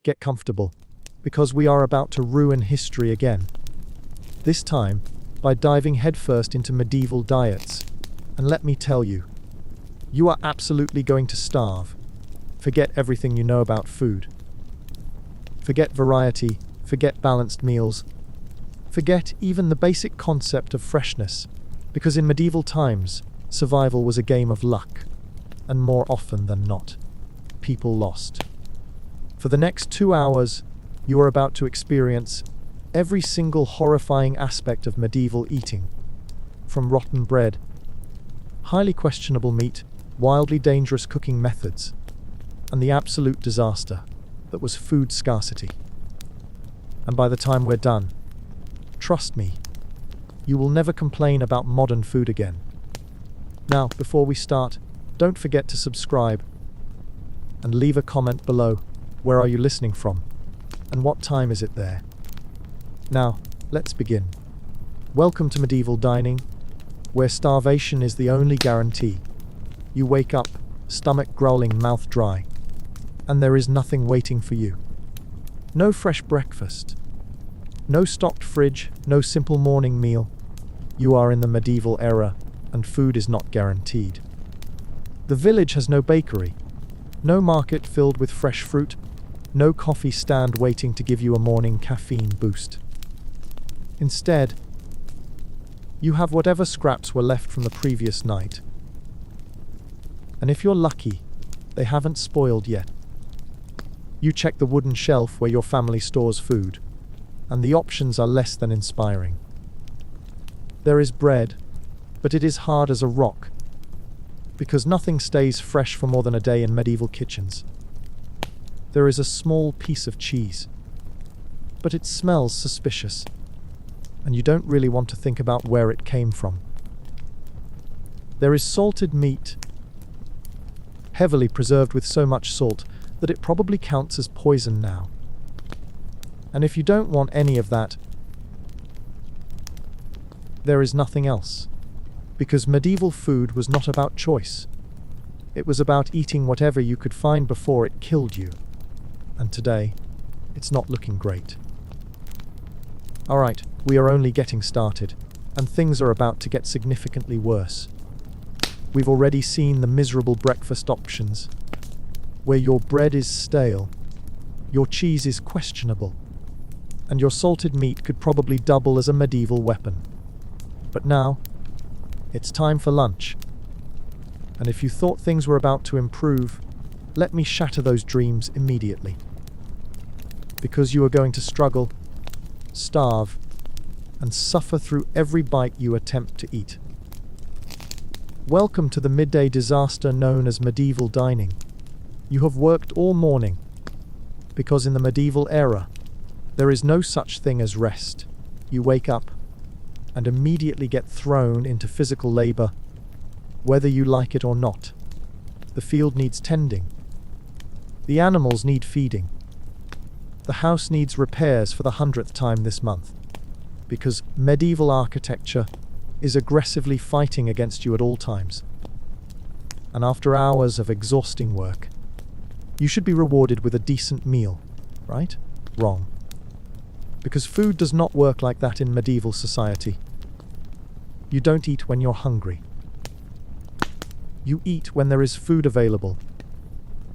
Get comfortable, because we are about to ruin history again. This time, by diving headfirst into medieval diets. And let me tell you, you are absolutely going to starve. Forget everything you know about food. Forget variety, forget balanced meals. Forget even the basic concept of freshness, because in medieval times, survival was a game of luck, and more often than not, people lost. For the next 2 hours, you are about to experience every single horrifying aspect of medieval eating, from rotten bread, highly questionable meat, wildly dangerous cooking methods, and the absolute disaster that was food scarcity. And by the time we're done, trust me, you will never complain about modern food again. Now, before we start, don't forget to subscribe and leave a comment below. Where are you listening from? And what time is it there? Now, let's begin. Welcome to medieval dining, where starvation is the only guarantee. You wake up, stomach growling, mouth dry, and there is nothing waiting for you. No fresh breakfast, no stocked fridge, no simple morning meal. You are in the medieval era, and food is not guaranteed. The village has no bakery, no market filled with fresh fruit, no coffee stand waiting to give you a morning caffeine boost. Instead, you have whatever scraps were left from the previous night. And if you're lucky, they haven't spoiled yet. You check the wooden shelf where your family stores food, and the options are less than inspiring. There is bread, but it is hard as a rock, because nothing stays fresh for more than a day in medieval kitchens. There is a small piece of cheese, but it smells suspicious, and you don't really want to think about where it came from. There is salted meat, heavily preserved with so much salt that it probably counts as poison now. And if you don't want any of that, there is nothing else, because medieval food was not about choice. It was about eating whatever you could find before it killed you. And today, it's not looking great. Alright, we are only getting started, and things are about to get significantly worse. We've already seen the miserable breakfast options, where your bread is stale, your cheese is questionable, and your salted meat could probably double as a medieval weapon. But now, it's time for lunch. And if you thought things were about to improve, let me shatter those dreams immediately. Because you are going to struggle, starve, and suffer through every bite you attempt to eat. Welcome to the midday disaster known as medieval dining. You have worked all morning, because in the medieval era, there is no such thing as rest. You wake up and immediately get thrown into physical labor, whether you like it or not. The field needs tending. The animals need feeding. The house needs repairs for the 100th time this month, because medieval architecture is aggressively fighting against you at all times. And after hours of exhausting work, you should be rewarded with a decent meal, right? Wrong. Because food does not work like that in medieval society. You don't eat when you're hungry. You eat when there is food available.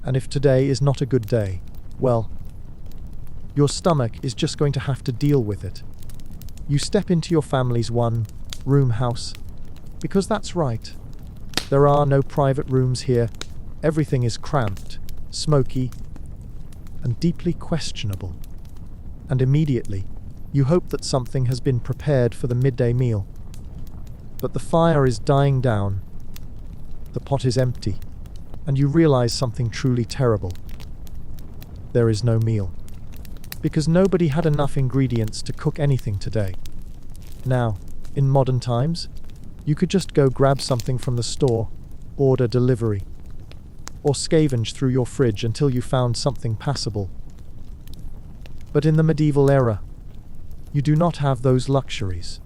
And if today is not a good day, well, your stomach is just going to have to deal with it. You step into your family's one-room house, because that's right. There are no private rooms here. Everything is cramped, smoky, and deeply questionable. And immediately, you hope that something has been prepared for the midday meal. But the fire is dying down. The pot is empty, and you realize something truly terrible. There is no meal, because nobody had enough ingredients to cook anything today. Now, in modern times, you could just go grab something from the store, order delivery, or scavenge through your fridge until you found something passable. But in the medieval era, you do not have those luxuries.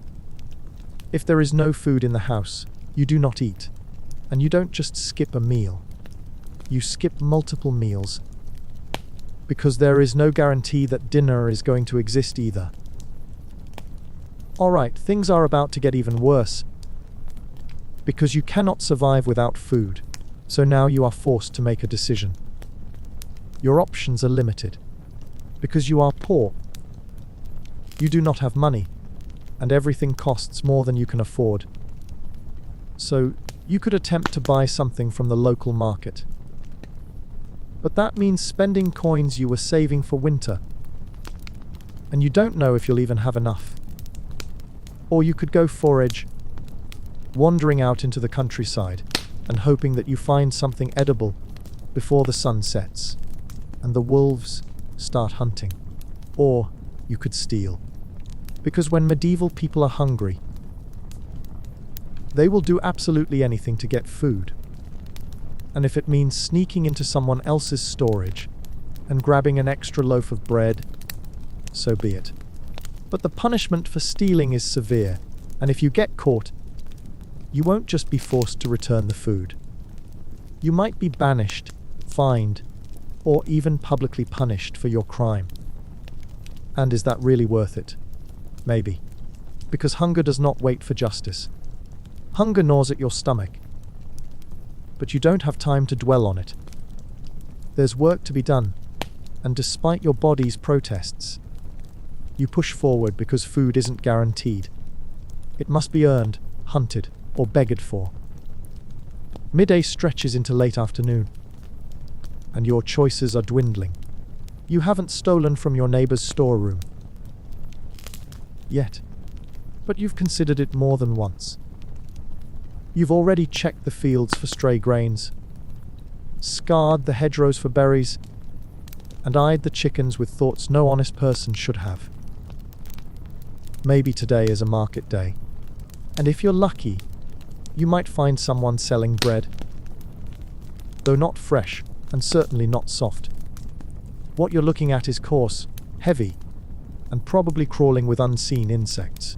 If there is no food in the house, you do not eat, and you don't just skip a meal. You skip multiple meals. because there is no guarantee that dinner is going to exist either. Alright, things are about to get even worse, because you cannot survive without food, so now you are forced to make a decision. Your options are limited, because you are poor. You do not have money, and everything costs more than you can afford. So, you could attempt to buy something from the local market. But that means spending coins you were saving for winter, and you don't know if you'll even have enough. Or you could go forage, wandering out into the countryside and hoping that you find something edible before the sun sets and the wolves start hunting. Or you could steal. Because when medieval people are hungry, they will do absolutely anything to get food. And if it means sneaking into someone else's storage and grabbing an extra loaf of bread, so be it. But the punishment for stealing is severe, and if you get caught, you won't just be forced to return the food. You might be banished, fined, or even publicly punished for your crime. And is that really worth it? Maybe. Because hunger does not wait for justice. Hunger gnaws at your stomach, but you don't have time to dwell on it. There's work to be done, and despite your body's protests, you push forward because food isn't guaranteed. It must be earned, hunted, or begged for. Midday stretches into late afternoon, and your choices are dwindling. You haven't stolen from your neighbor's storeroom yet, but you've considered it more than once. You've already checked the fields for stray grains, scoured the hedgerows for berries, and eyed the chickens with thoughts no honest person should have. Maybe today is a market day, and if you're lucky, you might find someone selling bread, though not fresh and certainly not soft. What you're looking at is coarse, heavy, and probably crawling with unseen insects.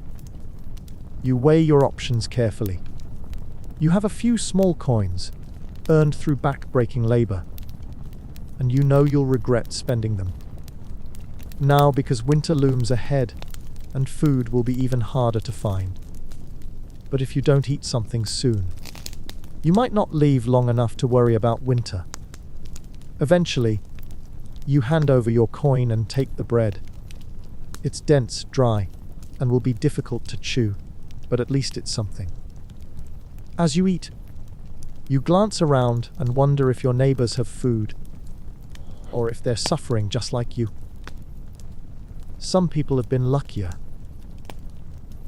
You weigh your options carefully. You have a few small coins, earned through back-breaking labor, and you know you'll regret spending them. Now, because winter looms ahead, and food will be even harder to find. But if you don't eat something soon, you might not leave long enough to worry about winter. Eventually, you hand over your coin and take the bread. It's dense, dry, and will be difficult to chew, but at least it's something. As you eat, you glance around and wonder if your neighbors have food, or if they're suffering just like you. Some people have been luckier,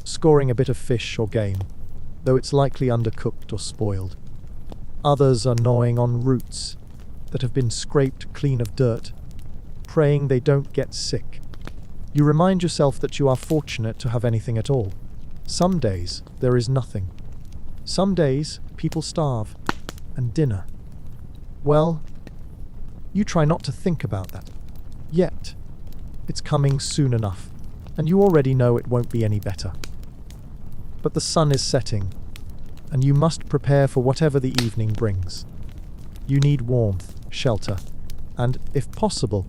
scoring a bit of fish or game, though it's likely undercooked or spoiled. Others are gnawing on roots that have been scraped clean of dirt, praying they don't get sick. You remind yourself that you are fortunate to have anything at all. Some days, there is nothing. Some days, people starve, and dinner. Well, you try not to think about that. Yet, it's coming soon enough, and you already know it won't be any better. But the sun is setting, and you must prepare for whatever the evening brings. You need warmth, shelter, and, if possible,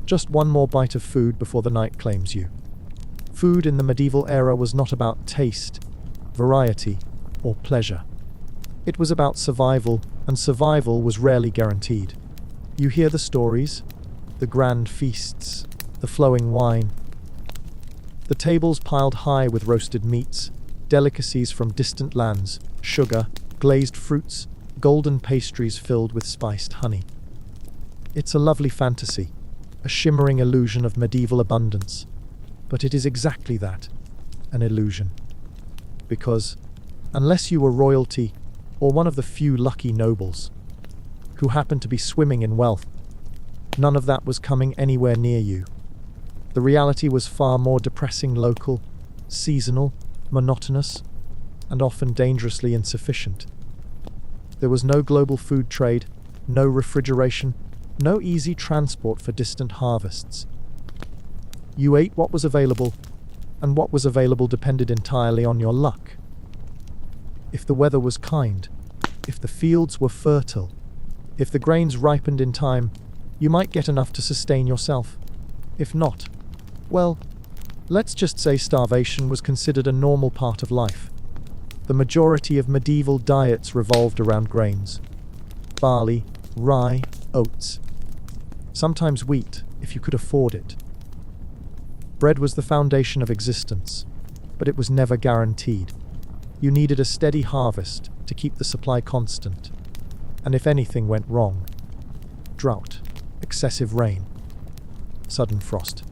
just one more bite of food before the night claims you. Food in the medieval era was not about taste, variety, or pleasure. It was about survival, and survival was rarely guaranteed. You hear the stories, the grand feasts, the flowing wine, the tables piled high with roasted meats, delicacies from distant lands, sugar, glazed fruits, golden pastries filled with spiced honey. It's a lovely fantasy, a shimmering illusion of medieval abundance, but it is exactly that, an illusion. Because, unless you were royalty or one of the few lucky nobles who happened to be swimming in wealth, none of that was coming anywhere near you. The reality was far more depressing, local, seasonal, monotonous, and often dangerously insufficient. There was no global food trade, no refrigeration, no easy transport for distant harvests. You ate what was available, and what was available depended entirely on your luck. If the weather was kind, if the fields were fertile, if the grains ripened in time, You might get enough to sustain yourself. If not, well, let's just say starvation was considered a normal part of life. The majority of medieval diets revolved around grains: barley, rye, oats. Sometimes wheat, if you could afford it. Bread was the foundation of existence, but it was never guaranteed. You needed a steady harvest to keep the supply constant. And if anything went wrong, drought, excessive rain, sudden frost,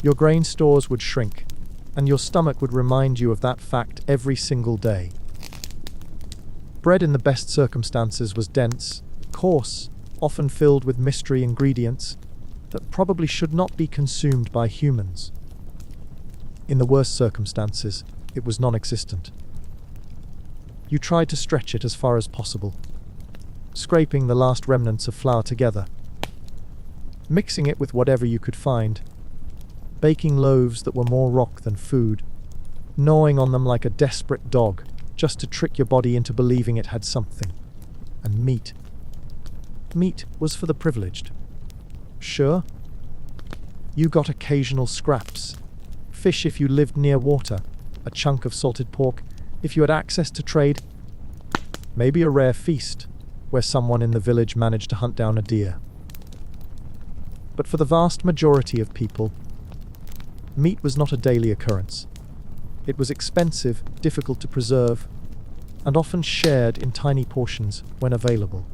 your grain stores would shrink, and your stomach would remind you of that fact every single day. Bread in the best circumstances was dense, coarse, often filled with mystery ingredients that probably should not be consumed by humans. In the worst circumstances, it was non-existent. You tried to stretch it as far as possible, scraping the last remnants of flour together, mixing it with whatever you could find, baking loaves that were more rock than food, gnawing on them like a desperate dog just to trick your body into believing it had something. And meat. Meat was for the privileged. Sure, you got occasional scraps. Fish if you lived near water, a chunk of salted pork if you had access to trade, maybe a rare feast where someone in the village managed to hunt down a deer. But for the vast majority of people, meat was not a daily occurrence. It was expensive, difficult to preserve, and often shared in tiny portions when available.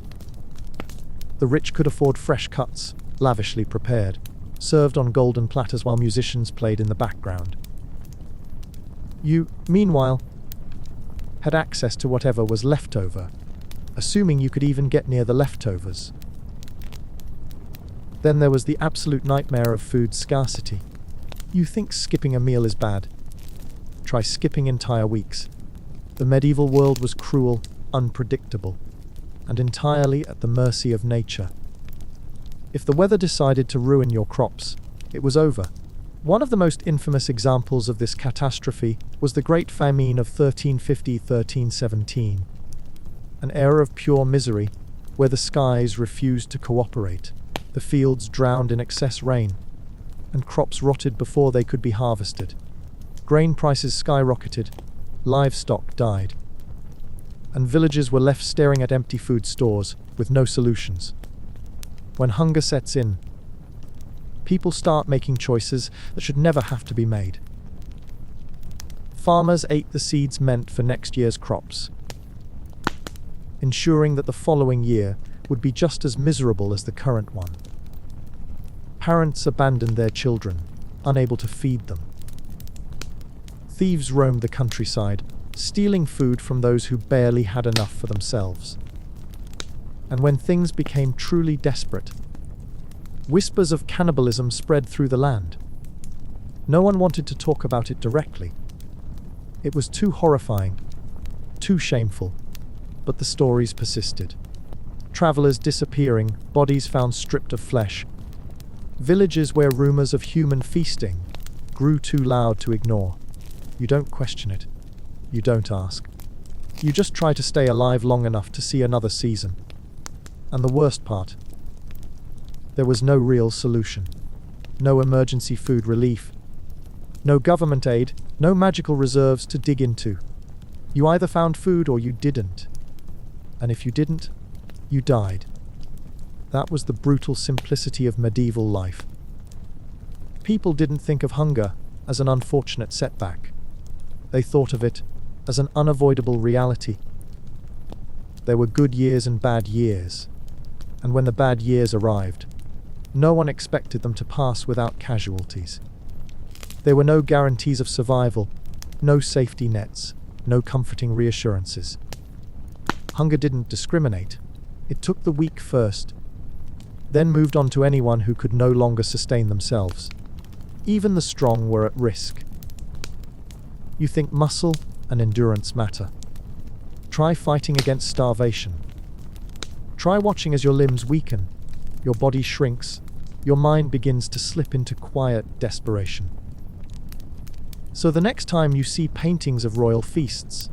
The rich could afford fresh cuts, lavishly prepared, served on golden platters while musicians played in the background. You, meanwhile, had access to whatever was left over, assuming you could even get near the leftovers. Then there was the absolute nightmare of food scarcity. You think skipping a meal is bad. Try skipping entire weeks. The medieval world was cruel, unpredictable, and entirely at the mercy of nature. If the weather decided to ruin your crops, it was over. One of the most infamous examples of this catastrophe was the Great Famine of 1350-1317, an era of pure misery where the skies refused to cooperate, the fields drowned in excess rain, and crops rotted before they could be harvested. Grain prices skyrocketed, livestock died, and villagers were left staring at empty food stores with no solutions. When hunger sets in, people start making choices that should never have to be made. Farmers ate the seeds meant for next year's crops, ensuring that the following year would be just as miserable as the current one. Parents abandoned their children, unable to feed them. Thieves roamed the countryside, stealing food from those who barely had enough for themselves. And when things became truly desperate, whispers of cannibalism spread through the land. No one wanted to talk about it directly. It was too horrifying, too shameful, but the stories persisted. Travelers disappearing, bodies found stripped of flesh. Villages where rumors of human feasting grew too loud to ignore. You don't question it. You don't ask. You just try to stay alive long enough to see another season. And the worst part, there was no real solution. No emergency food relief. No government aid, no magical reserves to dig into. You either found food or you didn't. And if you didn't, you died. That was the brutal simplicity of medieval life. People didn't think of hunger as an unfortunate setback. They thought of it as an unavoidable reality. There were good years and bad years. And when the bad years arrived, no one expected them to pass without casualties. There were no guarantees of survival, no safety nets, no comforting reassurances. Hunger didn't discriminate. It took the weak first, then moved on to anyone who could no longer sustain themselves. Even the strong were at risk. You think muscle and endurance matter. Try fighting against starvation. Try watching as your limbs weaken, your body shrinks, your mind begins to slip into quiet desperation. So the next time you see paintings of royal feasts,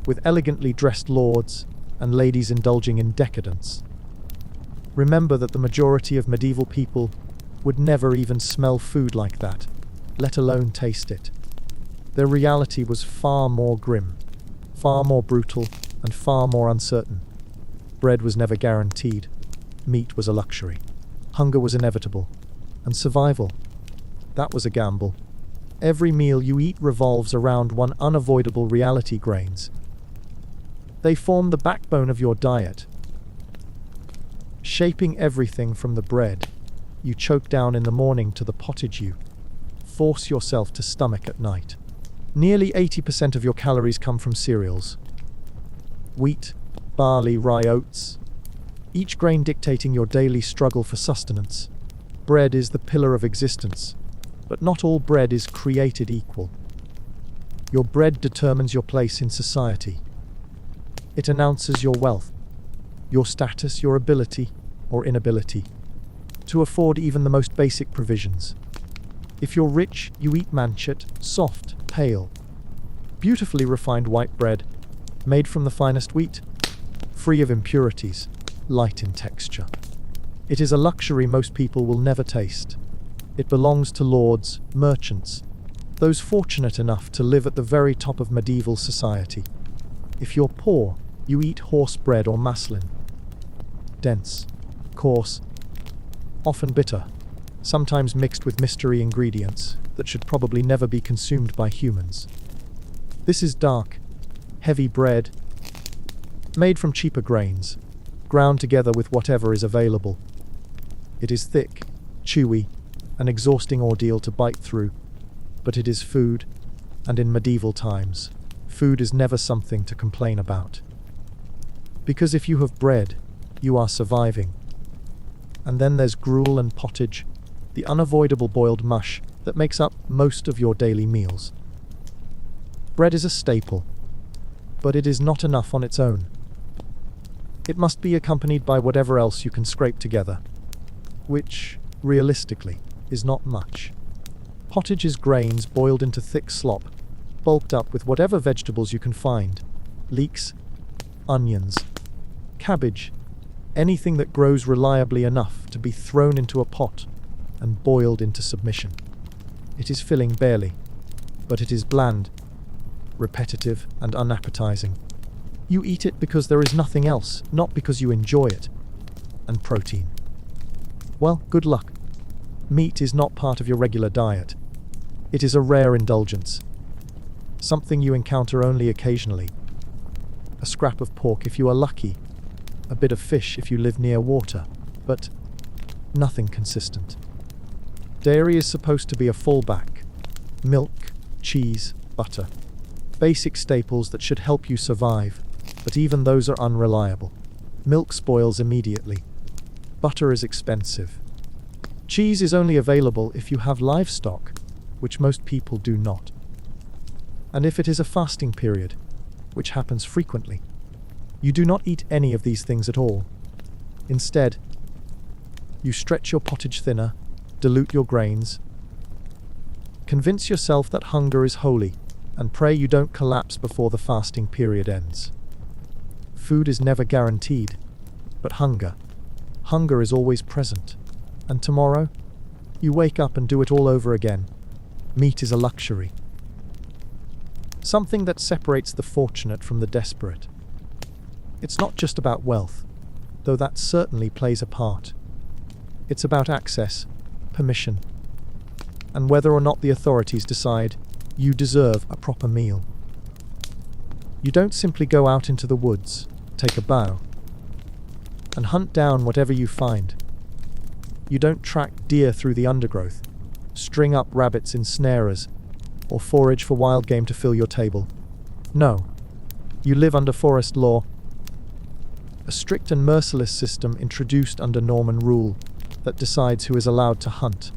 with elegantly dressed lords and ladies indulging in decadence, Remember that the majority of medieval people would never even smell food like that, let alone taste it. Their reality was far more grim, far more brutal, and far more uncertain. Bread was never guaranteed. Meat was a luxury. Hunger was inevitable. And survival, that was a gamble. Every meal you eat revolves around one unavoidable reality: grains. They form the backbone of your diet, shaping everything from the bread you choke down in the morning to the pottage you force yourself to stomach at night. Nearly 80% of your calories come from cereals. Wheat, barley, rye, oats, each grain dictating your daily struggle for sustenance. Bread is the pillar of existence, but not all bread is created equal. Your bread determines your place in society. It announces your wealth, your status, your ability or inability to afford even the most basic provisions. If you're rich, you eat manchet, soft, pale, beautifully refined white bread, made from the finest wheat, free of impurities, light in texture. It is a luxury most people will never taste. It belongs to lords, merchants, those fortunate enough to live at the very top of medieval society. If you're poor, you eat horse bread or maslin. Dense, coarse, often bitter, sometimes mixed with mystery ingredients that should probably never be consumed by humans. This is dark, heavy bread, made from cheaper grains, ground together with whatever is available. It is thick, chewy, an exhausting ordeal to bite through, but it is food, and in medieval times, food is never something to complain about. Because if you have bread, you are surviving. And then there's gruel and pottage, the unavoidable boiled mush that makes up most of your daily meals. Bread is a staple, but it is not enough on its own. It must be accompanied by whatever else you can scrape together, which, realistically, is not much. Pottage is grains boiled into thick slop, bulked up with whatever vegetables you can find: leeks, onions, cabbage, anything that grows reliably enough to be thrown into a pot and boiled into submission. It is filling barely, but it is bland, repetitive, and unappetizing. You eat it because there is nothing else, not because you enjoy it. And protein. Well, good luck. Meat is not part of your regular diet. It is a rare indulgence, something you encounter only occasionally. A scrap of pork if you are lucky, a bit of fish if you live near water, but nothing consistent. Dairy is supposed to be a fallback. Milk, cheese, butter. Basic staples that should help you survive, but even those are unreliable. Milk spoils immediately. Butter is expensive. Cheese is only available if you have livestock, which most people do not. And if it is a fasting period, which happens frequently, you do not eat any of these things at all. Instead, you stretch your pottage thinner, dilute your grains, convince yourself that hunger is holy, and pray you don't collapse before the fasting period ends. Food is never guaranteed, but hunger is always present. And tomorrow, you wake up and do it all over again. Meat is a luxury. Something that separates the fortunate from the desperate. It's not just about wealth, though that certainly plays a part. It's about access, permission, and whether or not the authorities decide you deserve a proper meal. You don't simply go out into the woods, take a bow, and hunt down whatever you find. You don't track deer through the undergrowth, string up rabbits in snarers, or forage for wild game to fill your table. No, you live under forest law, a strict and merciless system introduced under Norman rule that decides who is allowed to hunt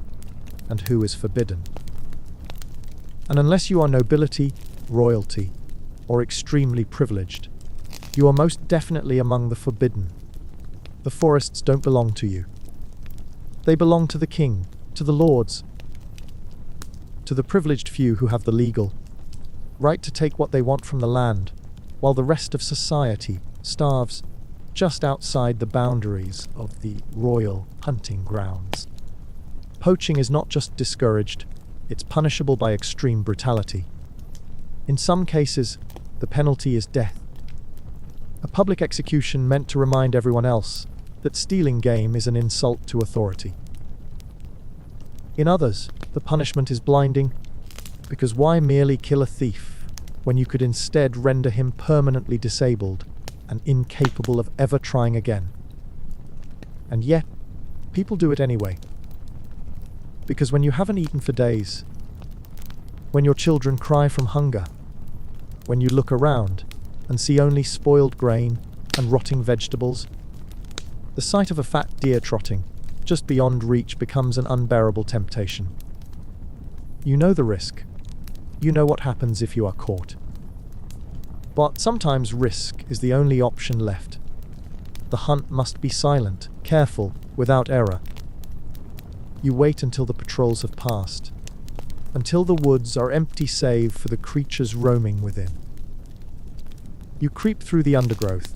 and who is forbidden. And unless you are nobility, royalty, or extremely privileged, you are most definitely among the forbidden. The forests don't belong to you. They belong to the king, to the lords, to the privileged few who have the legal right to take what they want from the land, while the rest of society starves, just outside the boundaries of the royal hunting grounds. Poaching is not just discouraged, it's punishable by extreme brutality. In some cases, the penalty is death. A public execution meant to remind everyone else that stealing game is an insult to authority. In others, the punishment is blinding, because why merely kill a thief when you could instead render him permanently disabled and incapable of ever trying again? And yet, people do it anyway. Because when you haven't eaten for days, when your children cry from hunger, when you look around and see only spoiled grain and rotting vegetables, the sight of a fat deer trotting just beyond reach becomes an unbearable temptation. You know the risk. You know what happens if you are caught. But sometimes risk is the only option left. The hunt must be silent, careful, without error. You wait until the patrols have passed, until the woods are empty save for the creatures roaming within. You creep through the undergrowth,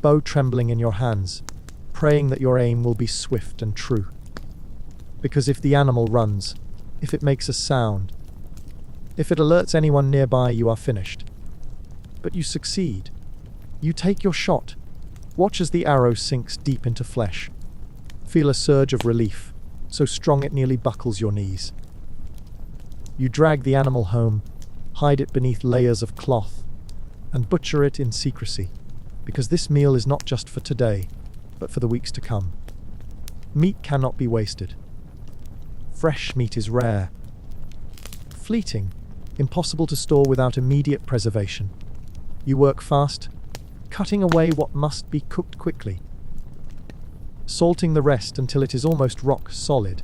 bow trembling in your hands, praying that your aim will be swift and true. Because if the animal runs, if it makes a sound, if it alerts anyone nearby, you are finished. But you succeed. You take your shot. Watch as the arrow sinks deep into flesh. Feel a surge of relief, so strong it nearly buckles your knees. You drag the animal home, hide it beneath layers of cloth, and butcher it in secrecy, because this meal is not just for today, but for the weeks to come. Meat cannot be wasted. Fresh meat is rare, fleeting, impossible to store without immediate preservation. You work fast, cutting away what must be cooked quickly, salting the rest until it is almost rock solid,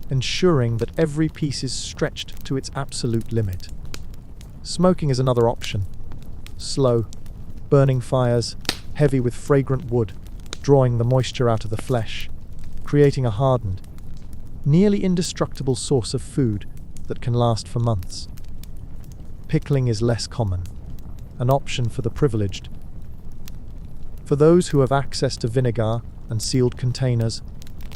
ensuring that every piece is stretched to its absolute limit. Smoking is another option. Slow, burning fires, heavy with fragrant wood, drawing the moisture out of the flesh, creating a hardened, nearly indestructible source of food that can last for months. Pickling is less common, an option for the privileged. For those who have access to vinegar and sealed containers,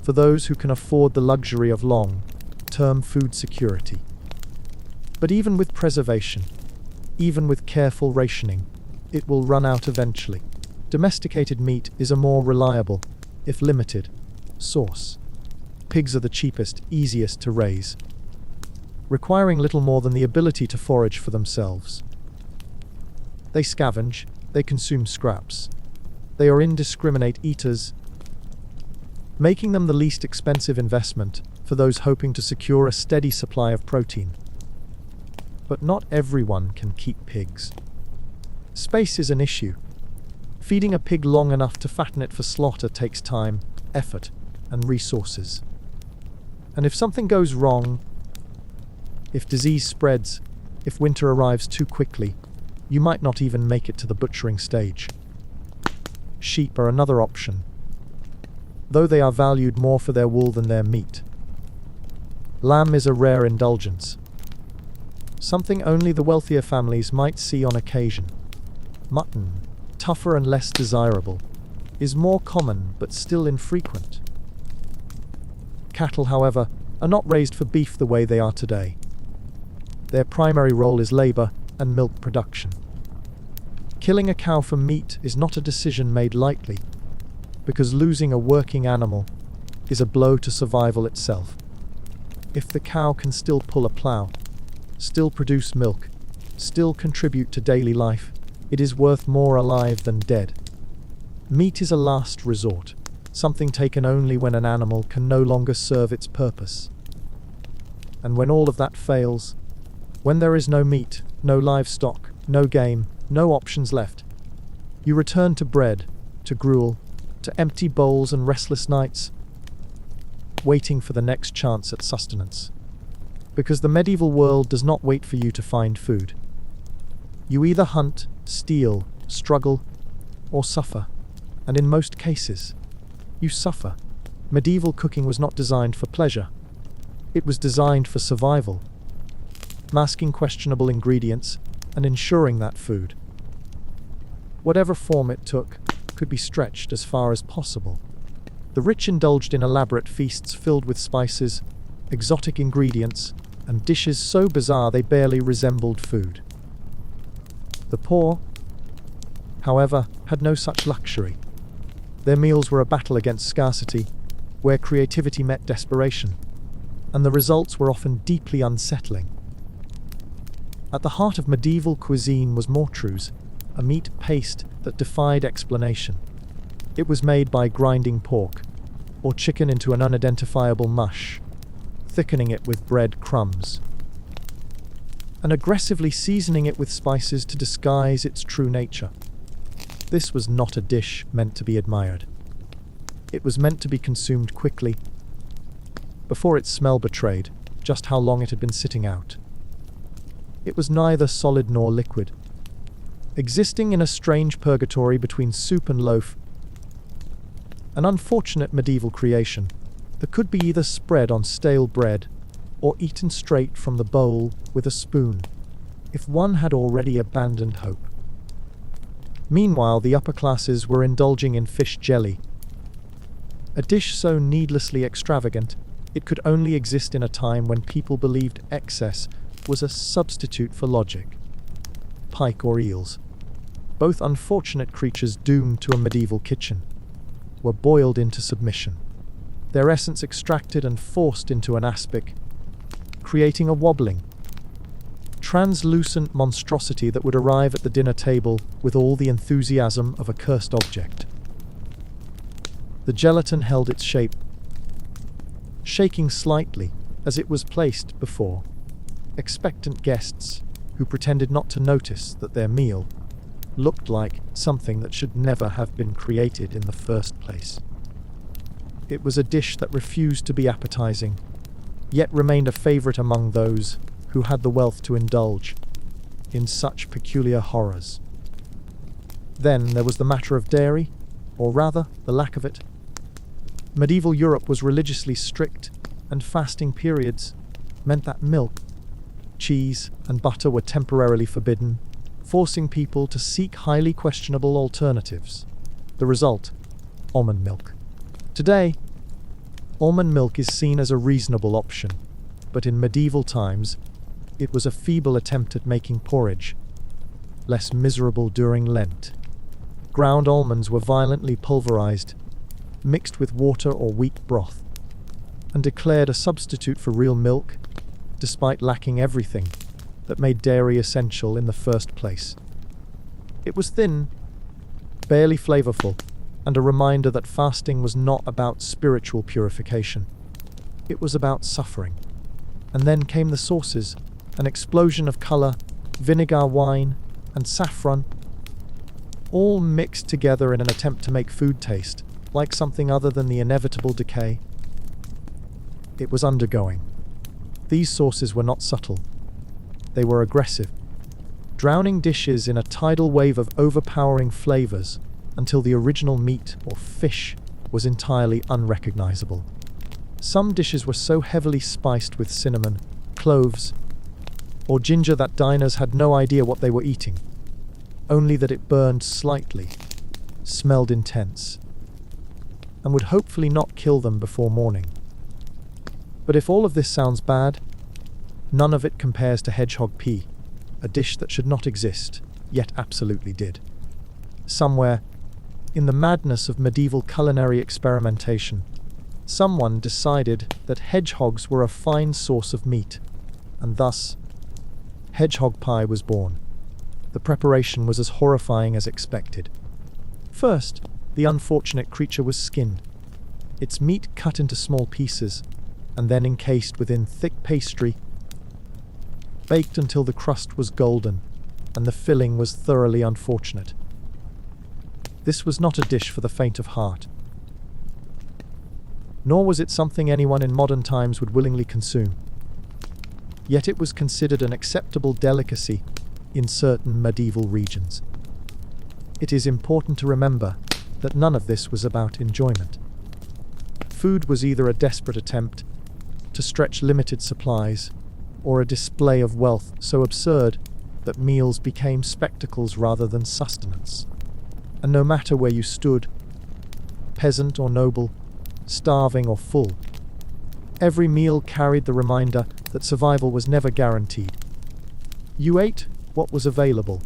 for those who can afford the luxury of long-term food security. But even with preservation, even with careful rationing, it will run out eventually. Domesticated meat is a more reliable, if limited, source. Pigs are the cheapest, easiest to raise, requiring little more than the ability to forage for themselves. They scavenge, they consume scraps. They are indiscriminate eaters, making them the least expensive investment for those hoping to secure a steady supply of protein. But not everyone can keep pigs. Space is an issue. Feeding a pig long enough to fatten it for slaughter takes time, effort, and resources. And if something goes wrong, if disease spreads, if winter arrives too quickly, you might not even make it to the butchering stage. Sheep are another option, though they are valued more for their wool than their meat. Lamb is a rare indulgence, something only the wealthier families might see on occasion. Mutton, tougher and less desirable, is more common but still infrequent. Cattle, however, are not raised for beef the way they are today. Their primary role is labor and milk production. Killing a cow for meat is not a decision made lightly, because losing a working animal is a blow to survival itself. If the cow can still pull a plow, still produce milk, still contribute to daily life, it is worth more alive than dead. Meat is a last resort, something taken only when an animal can no longer serve its purpose. And when all of that fails, when there is no meat, no livestock, no game, no options left, you return to bread, to gruel, to empty bowls and restless nights, waiting for the next chance at sustenance. Because the medieval world does not wait for you to find food. You either hunt, steal, struggle, or suffer. And in most cases, you suffer. Medieval cooking was not designed for pleasure. It was designed for survival, masking questionable ingredients and ensuring that food, whatever form it took, could be stretched as far as possible. The rich indulged in elaborate feasts filled with spices, exotic ingredients, and dishes so bizarre they barely resembled food. The poor, however, had no such luxury. Their meals were a battle against scarcity, where creativity met desperation, and the results were often deeply unsettling. At the heart of medieval cuisine was mortrews, a meat paste that defied explanation. It was made by grinding pork, or chicken into an unidentifiable mush, thickening it with bread crumbs, and aggressively seasoning it with spices to disguise its true nature. This was not a dish meant to be admired. It was meant to be consumed quickly, before its smell betrayed just how long it had been sitting out. It was neither solid nor liquid, existing in a strange purgatory between soup and loaf, an unfortunate medieval creation that could be either spread on stale bread or eaten straight from the bowl with a spoon, if one had already abandoned hope. Meanwhile, the upper classes were indulging in fish jelly, a dish so needlessly extravagant it could only exist in a time when people believed excess was a substitute for logic. Pike or eels, both unfortunate creatures doomed to a medieval kitchen, were boiled into submission, their essence extracted and forced into an aspic, creating a wobbling, translucent monstrosity that would arrive at the dinner table with all the enthusiasm of a cursed object. The gelatin held its shape, shaking slightly as it was placed before expectant guests who pretended not to notice that their meal looked like something that should never have been created in the first place. It was a dish that refused to be appetizing, yet remained a favorite among those who had the wealth to indulge in such peculiar horrors. Then there was the matter of dairy, or rather, the lack of it. Medieval Europe was religiously strict, and fasting periods meant that milk, cheese, and butter were temporarily forbidden, forcing people to seek highly questionable alternatives. The result: almond milk. Today, almond milk is seen as a reasonable option, but in medieval times, it was a feeble attempt at making porridge less miserable during Lent. Ground almonds were violently pulverized, mixed with water or wheat broth, and declared a substitute for real milk, despite lacking everything that made dairy essential in the first place. It was thin, barely flavorful, and a reminder that fasting was not about spiritual purification. It was about suffering. And then came the sauces, an explosion of color, vinegar, wine, and saffron, all mixed together in an attempt to make food taste like something other than the inevitable decay it was undergoing. These sauces were not subtle. They were aggressive, drowning dishes in a tidal wave of overpowering flavors until the original meat or fish was entirely unrecognizable. Some dishes were so heavily spiced with cinnamon, cloves, or ginger that diners had no idea what they were eating, only that it burned slightly, smelled intense, and would hopefully not kill them before morning. But if all of this sounds bad, none of it compares to hedgehog pea, a dish that should not exist, yet absolutely did. Somewhere, in the madness of medieval culinary experimentation, someone decided that hedgehogs were a fine source of meat, and thus, hedgehog pie was born. The preparation was as horrifying as expected. First, the unfortunate creature was skinned, its meat cut into small pieces, and then encased within thick pastry, baked until the crust was golden, and the filling was thoroughly unfortunate. This was not a dish for the faint of heart, nor was it something anyone in modern times would willingly consume. Yet it was considered an acceptable delicacy in certain medieval regions. It is important to remember that none of this was about enjoyment. Food was either a desperate attempt to stretch limited supplies, or a display of wealth so absurd that meals became spectacles rather than sustenance. And no matter where you stood, peasant or noble, starving or full, every meal carried the reminder that survival was never guaranteed. You ate what was available.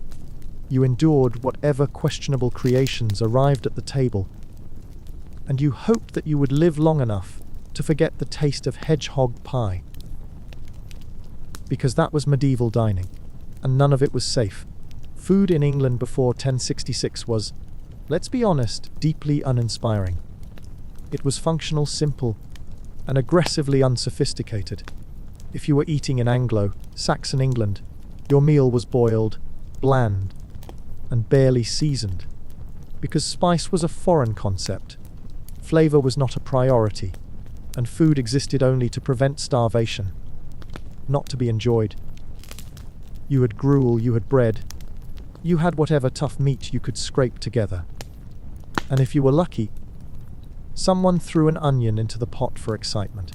You endured whatever questionable creations arrived at the table. And you hoped that you would live long enough to forget the taste of hedgehog pie. Because that was medieval dining, and none of it was safe. Food in England before 1066 was, let's be honest, deeply uninspiring. It was functional, simple, and aggressively unsophisticated. If you were eating in Anglo-Saxon England, your meal was boiled, bland, and barely seasoned. Because spice was a foreign concept, flavor was not a priority, and food existed only to prevent starvation, not to be enjoyed. You had gruel, you had bread, you had whatever tough meat you could scrape together. And if you were lucky, someone threw an onion into the pot for excitement.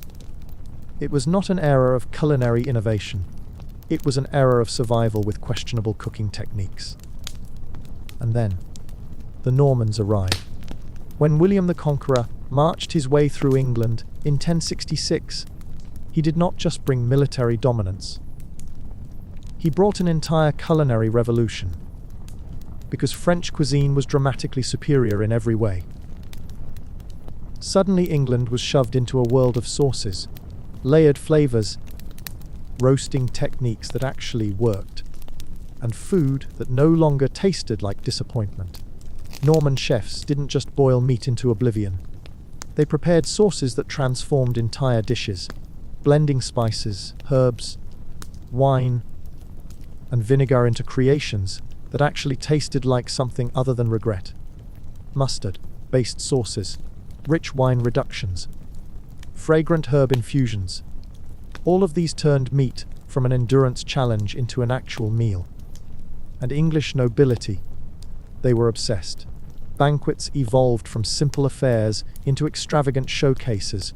It was not an era of culinary innovation. It was an era of survival with questionable cooking techniques. And then, the Normans arrived. When William the Conqueror marched his way through England in 1066, he did not just bring military dominance. He brought an entire culinary revolution. Because French cuisine was dramatically superior in every way. Suddenly England was shoved into a world of sauces, layered flavors, roasting techniques that actually worked, and food that no longer tasted like disappointment. Norman chefs didn't just boil meat into oblivion. They prepared sauces that transformed entire dishes, blending spices, herbs, wine, and vinegar into creations that actually tasted like something other than regret. Mustard-based sauces, rich wine reductions, fragrant herb infusions. All of these turned meat from an endurance challenge into an actual meal. And English nobility, they were obsessed. Banquets evolved from simple affairs into extravagant showcases,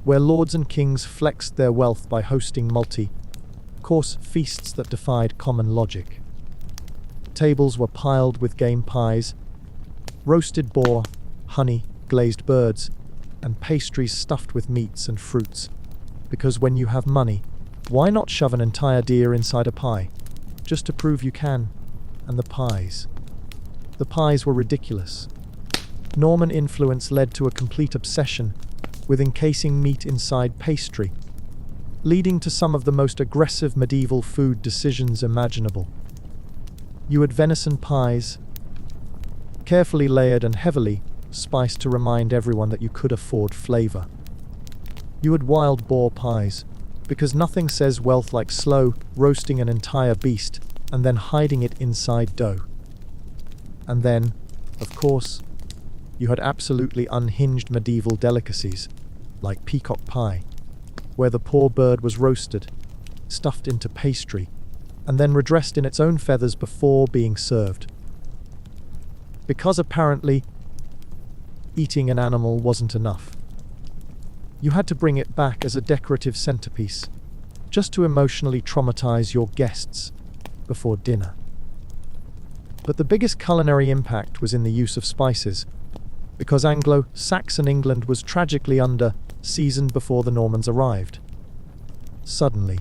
where lords and kings flexed their wealth by hosting multi-course feasts that defied common logic. Tables were piled with game pies, roasted boar, honey, glazed birds, and pastries stuffed with meats and fruits. Because when you have money, why not shove an entire deer inside a pie? Just to prove you can. And the pies. The pies were ridiculous. Norman influence led to a complete obsession with encasing meat inside pastry, leading to some of the most aggressive medieval food decisions imaginable. You had venison pies, carefully layered and heavily spiced to remind everyone that you could afford flavor. You had wild boar pies, because nothing says wealth like slow roasting an entire beast and then hiding it inside dough. And then, of course, you had absolutely unhinged medieval delicacies, like peacock pie, where the poor bird was roasted, stuffed into pastry, and then redressed in its own feathers before being served. Because apparently, eating an animal wasn't enough. You had to bring it back as a decorative centerpiece, just to emotionally traumatize your guests before dinner. But the biggest culinary impact was in the use of spices, because Anglo-Saxon England was tragically under-seasoned before the Normans arrived. Suddenly,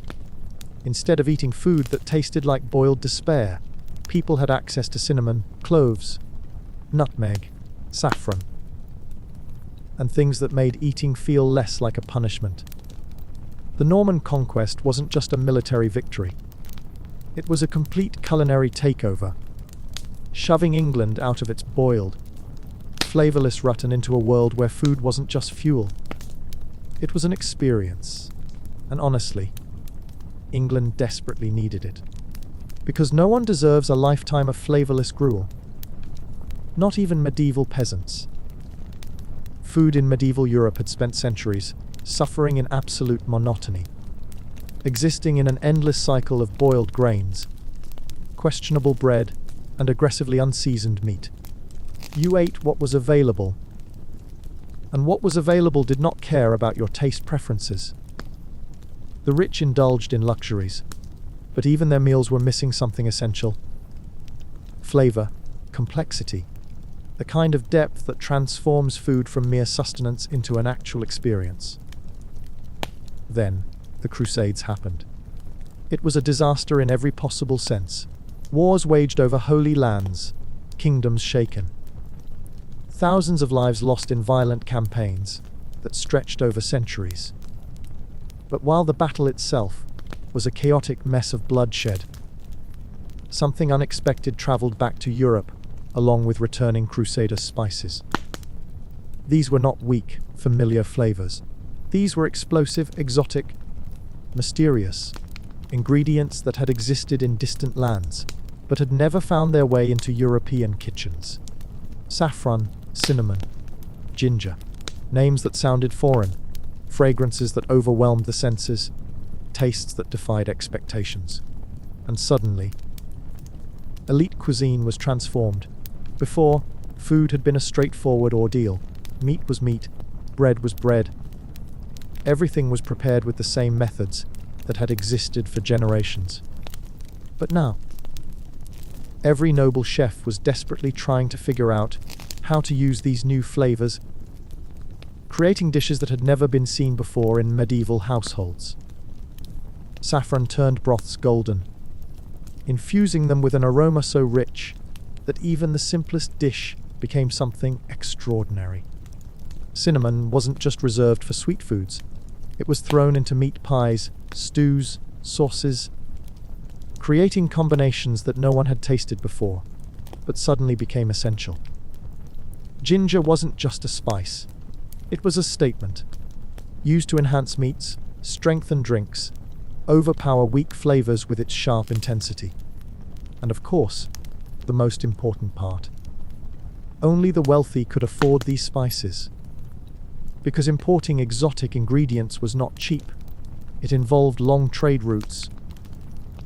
instead of eating food that tasted like boiled despair, people had access to cinnamon, cloves, nutmeg, saffron, and things that made eating feel less like a punishment. The Norman conquest wasn't just a military victory. It was a complete culinary takeover, shoving England out of its boiled, flavorless rut and into a world where food wasn't just fuel. It was an experience, and honestly, England desperately needed it. Because no one deserves a lifetime of flavorless gruel. Not even medieval peasants. Food in medieval Europe had spent centuries suffering in absolute monotony, existing in an endless cycle of boiled grains, questionable bread, and aggressively unseasoned meat. You ate what was available, and what was available did not care about your taste preferences. The rich indulged in luxuries, but even their meals were missing something essential: flavor, complexity, the kind of depth that transforms food from mere sustenance into an actual experience. Then, the Crusades happened. It was a disaster in every possible sense. Wars waged over holy lands, kingdoms shaken. Thousands of lives lost in violent campaigns that stretched over centuries. But while the battle itself was a chaotic mess of bloodshed, something unexpected traveled back to Europe along with returning Crusader spices. These were not weak, familiar flavors. These were explosive, exotic, mysterious ingredients that had existed in distant lands, but had never found their way into European kitchens. Saffron, cinnamon, ginger, names that sounded foreign, fragrances that overwhelmed the senses, tastes that defied expectations. And suddenly, elite cuisine was transformed. Before, food had been a straightforward ordeal. Meat was meat, bread was bread. Everything was prepared with the same methods that had existed for generations. But now, every noble chef was desperately trying to figure out how to use these new flavors, creating dishes that had never been seen before in medieval households. Saffron turned broths golden, infusing them with an aroma so rich that even the simplest dish became something extraordinary. Cinnamon wasn't just reserved for sweet foods. It was thrown into meat pies, stews, sauces, creating combinations that no one had tasted before, but suddenly became essential. Ginger wasn't just a spice. It was a statement, used to enhance meats, strengthen drinks, overpower weak flavors with its sharp intensity. And of course, the most important part. Only the wealthy could afford these spices. Because importing exotic ingredients was not cheap. It involved long trade routes,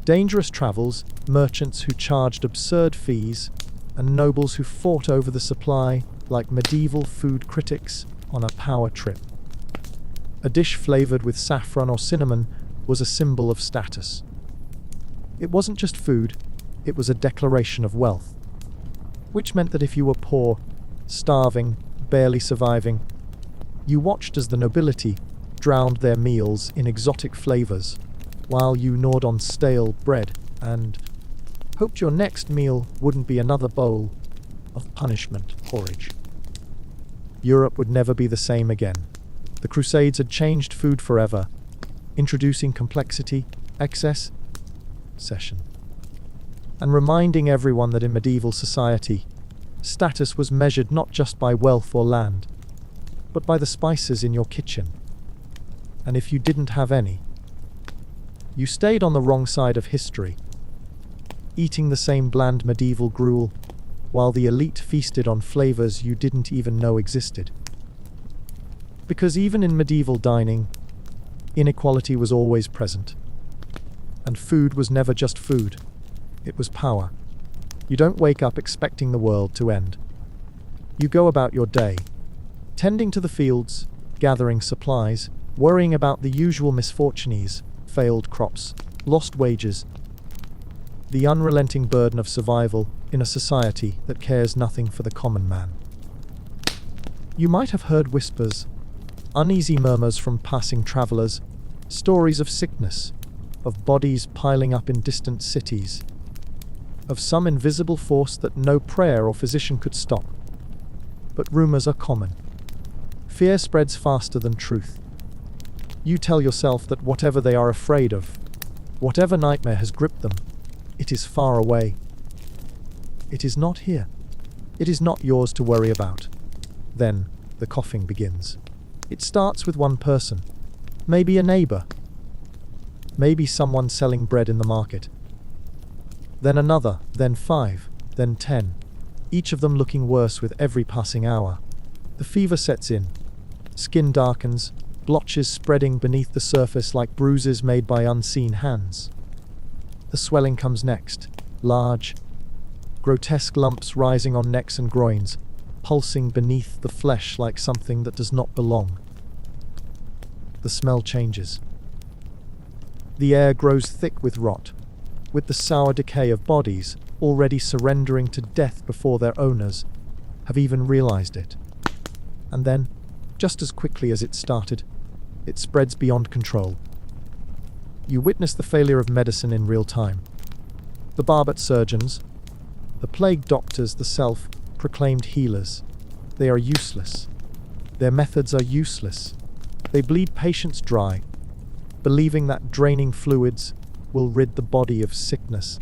dangerous travels, merchants who charged absurd fees, and nobles who fought over the supply like medieval food critics on a power trip. A dish flavored with saffron or cinnamon was a symbol of status. It wasn't just food, it was a declaration of wealth, which meant that if you were poor, starving, barely surviving, you watched as the nobility drowned their meals in exotic flavors, while you gnawed on stale bread and hoped your next meal wouldn't be another bowl of punishment porridge. Europe would never be the same again. The Crusades had changed food forever, introducing complexity, excess, obsession, and reminding everyone that in medieval society, status was measured not just by wealth or land, but by the spices in your kitchen. And if you didn't have any, you stayed on the wrong side of history, eating the same bland medieval gruel, while the elite feasted on flavors you didn't even know existed. Because even in medieval dining, inequality was always present. And food was never just food. It was power. You don't wake up expecting the world to end. You go about your day, tending to the fields, gathering supplies, worrying about the usual misfortunes, failed crops, lost wages, the unrelenting burden of survival in a society that cares nothing for the common man. You might have heard whispers, uneasy murmurs from passing travelers, stories of sickness, of bodies piling up in distant cities, of some invisible force that no prayer or physician could stop. But rumors are common. Fear spreads faster than truth. You tell yourself that whatever they are afraid of, whatever nightmare has gripped them, it is far away. It is not here. It is not yours to worry about. Then the coughing begins. It starts with one person, maybe a neighbor, maybe someone selling bread in the market. Then another, then 5, then 10, each of them looking worse with every passing hour. The fever sets in. Skin darkens, blotches spreading beneath the surface like bruises made by unseen hands. The swelling comes next, large, grotesque lumps rising on necks and groins, pulsing beneath the flesh like something that does not belong. The smell changes. The air grows thick with rot, with the sour decay of bodies already surrendering to death before their owners. have even realized it. And then, just as quickly as it started, it spreads beyond control. You witness the failure of medicine in real time. The barbed surgeons, the plague doctors, the self-proclaimed healers, they are useless. Their methods are useless. They bleed patients dry, believing that draining fluids will rid the body of sickness.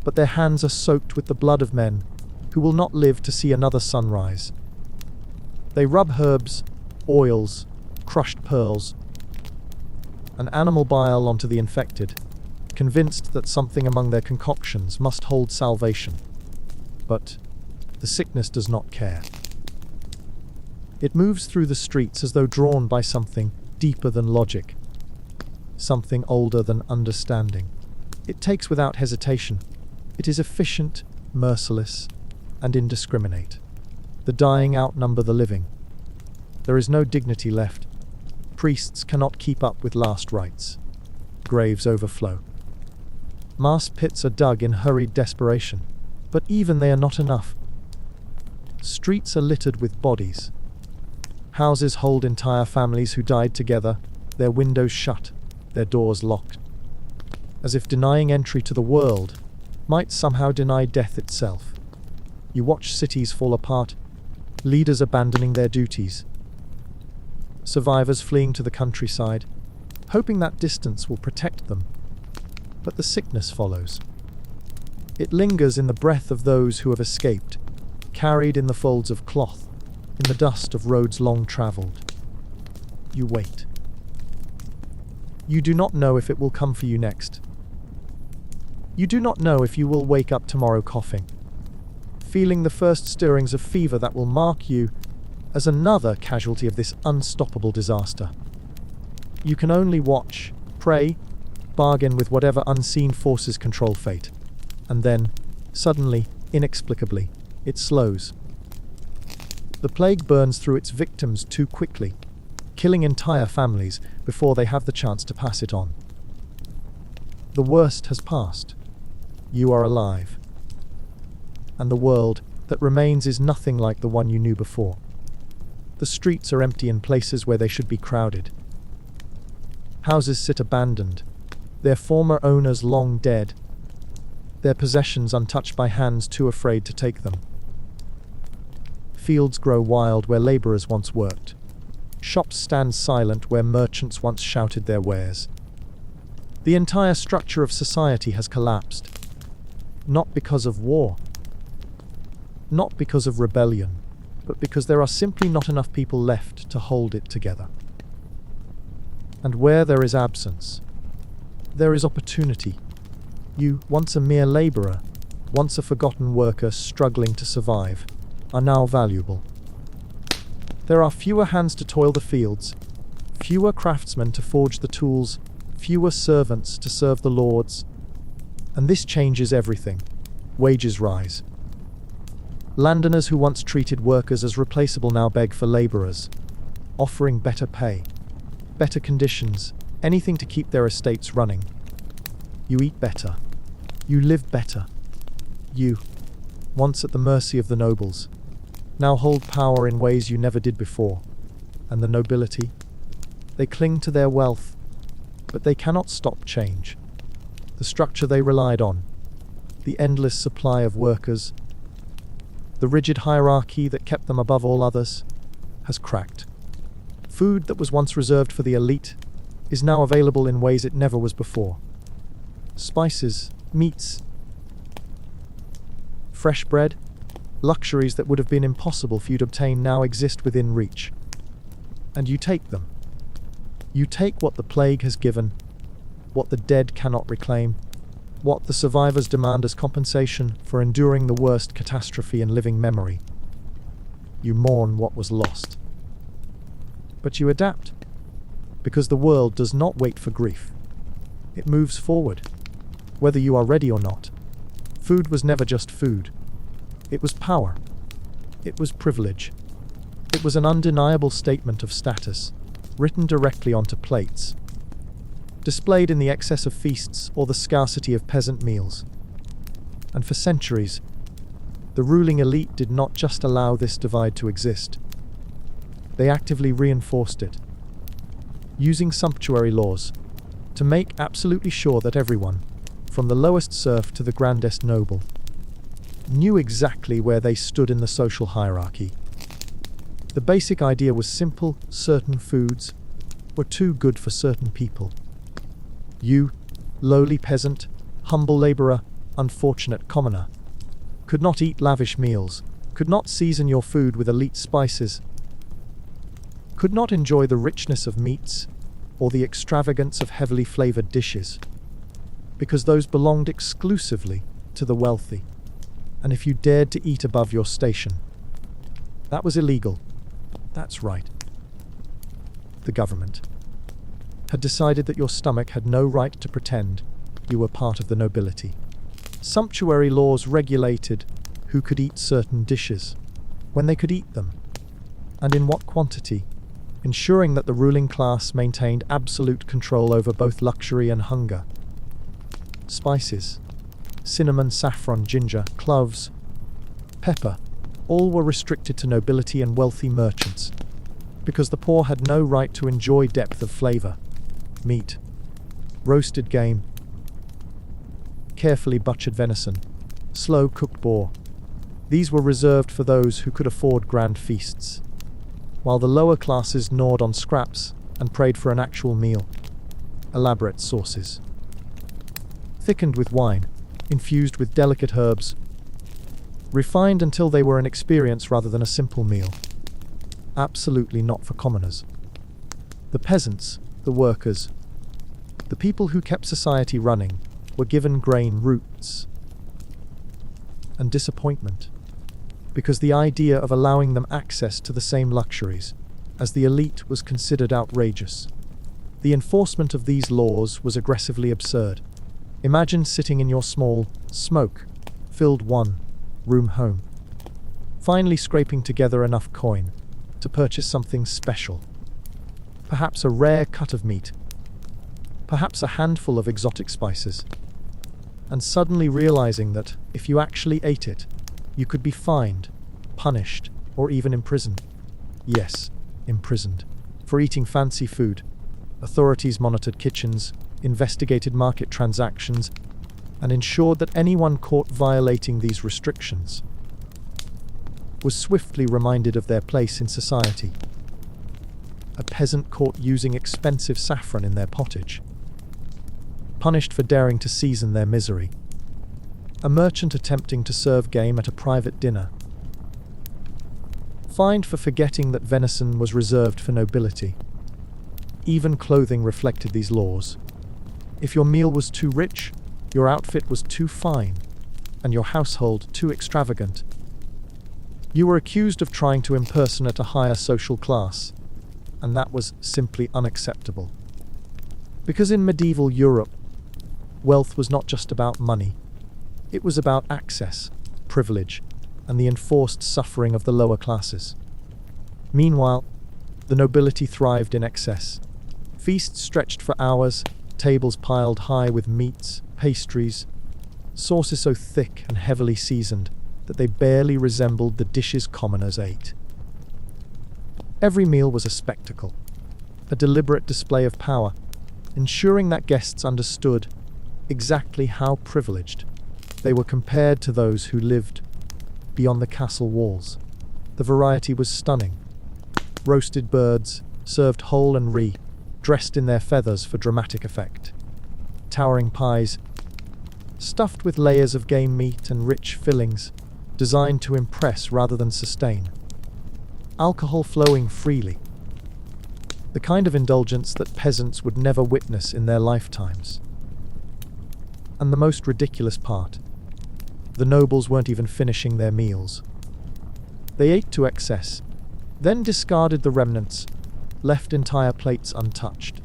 But their hands are soaked with the blood of men who will not live to see another sunrise. They rub herbs, oils, crushed pearls, and animal bile onto the infected, convinced that something among their concoctions must hold salvation. But the sickness does not care. It moves through the streets as though drawn by something deeper than logic, something older than understanding. It takes without hesitation. It is efficient, merciless, and indiscriminate. The dying outnumber the living. There is no dignity left. Priests cannot keep up with last rites. Graves overflow. Mass pits are dug in hurried desperation, but even they are not enough. Streets are littered with bodies. Houses hold entire families who died together, their windows shut, their doors locked. As if denying entry to the world might somehow deny death itself. You watch cities fall apart, leaders abandoning their duties, survivors fleeing to the countryside, hoping that distance will protect them. But the sickness follows. It lingers in the breath of those who have escaped, carried in the folds of cloth, in the dust of roads long traveled. You wait. You do not know if it will come for you next. You do not know if you will wake up tomorrow coughing, feeling the first stirrings of fever that will mark you as another casualty of this unstoppable disaster. You can only watch, pray, bargain with whatever unseen forces control fate. And then, suddenly, inexplicably, it slows. The plague burns through its victims too quickly, killing entire families before they have the chance to pass it on. The worst has passed. You are alive. And the world that remains is nothing like the one you knew before. The streets are empty in places where they should be crowded. Houses sit abandoned, their former owners long dead, their possessions untouched by hands too afraid to take them. Fields grow wild where laborers once worked. Shops stand silent where merchants once shouted their wares. The entire structure of society has collapsed. Not because of war, not because of rebellion, but because there are simply not enough people left to hold it together. And where there is absence, there is opportunity. You, once a mere laborer, once a forgotten worker struggling to survive, are now valuable. There are fewer hands to toil the fields, fewer craftsmen to forge the tools, fewer servants to serve the lords. And this changes everything. Wages rise. Landowners who once treated workers as replaceable now beg for laborers, offering better pay, better conditions, anything to keep their estates running. You eat better. You live better. You, once at the mercy of the nobles, now hold power in ways you never did before. And the nobility? They cling to their wealth, but they cannot stop change. The structure they relied on, the endless supply of workers, the rigid hierarchy that kept them above all others, has cracked. Food that was once reserved for the elite is now available in ways it never was before. Spices, meats, fresh bread, luxuries that would have been impossible for you to obtain now exist within reach. And you take them. You take what the plague has given, what the dead cannot reclaim, what the survivors demand as compensation for enduring the worst catastrophe in living memory. You mourn what was lost. But you adapt, because the world does not wait for grief. It moves forward, whether you are ready or not. Food was never just food. It was power. It was privilege. It was an undeniable statement of status, written directly onto plates, displayed in the excess of feasts or the scarcity of peasant meals. And for centuries, The ruling elite did not just allow this divide to exist. They actively reinforced it, using sumptuary laws to make absolutely sure that everyone, from the lowest serf to the grandest noble, knew exactly where they stood in the social hierarchy. The basic idea was simple: certain foods were too good for certain people. You, lowly peasant, humble laborer, unfortunate commoner, could not eat lavish meals, could not season your food with elite spices, could not enjoy the richness of meats or the extravagance of heavily flavored dishes, because those belonged exclusively to the wealthy. And if you dared to eat above your station, that was illegal. That's right. The government had decided that your stomach had no right to pretend you were part of the nobility. Sumptuary laws regulated who could eat certain dishes, when they could eat them, and in what quantity, ensuring that the ruling class maintained absolute control over both luxury and hunger. Spices, cinnamon, saffron, ginger, cloves, pepper, all were restricted to nobility and wealthy merchants, because the poor had no right to enjoy depth of flavor. Meat, roasted game, carefully butchered venison, slow-cooked boar. These were reserved for those who could afford grand feasts, while the lower classes gnawed on scraps and prayed for an actual meal. Elaborate sauces, thickened with wine, infused with delicate herbs, refined until they were an experience rather than a simple meal. Absolutely not for commoners. The peasants, the workers, the people who kept society running, were given grain, roots, and disappointment, because the idea of allowing them access to the same luxuries as the elite was considered outrageous. The enforcement of these laws was aggressively absurd. Imagine sitting in your small, smoke-filled one-room home, finally scraping together enough coin to purchase something special, perhaps a rare cut of meat, perhaps a handful of exotic spices, and suddenly realizing that if you actually ate it, you could be fined, punished, or even imprisoned. Yes, imprisoned. For eating fancy food. Authorities monitored kitchens, investigated market transactions, and ensured that anyone caught violating these restrictions was swiftly reminded of their place in society. A peasant caught using expensive saffron in their pottage, punished for daring to season their misery. A merchant attempting to serve game at a private dinner, fined for forgetting that venison was reserved for nobility. Even clothing reflected these laws. If your meal was too rich, your outfit was too fine, and your household too extravagant, you were accused of trying to impersonate a higher social class, and that was simply unacceptable. Because in medieval Europe, wealth was not just about money. It was about access, privilege, and the enforced suffering of the lower classes. Meanwhile, the nobility thrived in excess. Feasts stretched for hours, tables piled high with meats, pastries, sauces so thick and heavily seasoned that they barely resembled the dishes commoners ate. Every meal was a spectacle, a deliberate display of power, ensuring that guests understood exactly how privileged they were compared to those who lived beyond the castle walls. The variety was stunning. Roasted birds, served whole and dressed in their feathers for dramatic effect. Towering pies, stuffed with layers of game meat and rich fillings, designed to impress rather than sustain. Alcohol flowing freely, the kind of indulgence that peasants would never witness in their lifetimes. And the most ridiculous part, the nobles weren't even finishing their meals. They ate to excess, then discarded the remnants, left entire plates untouched,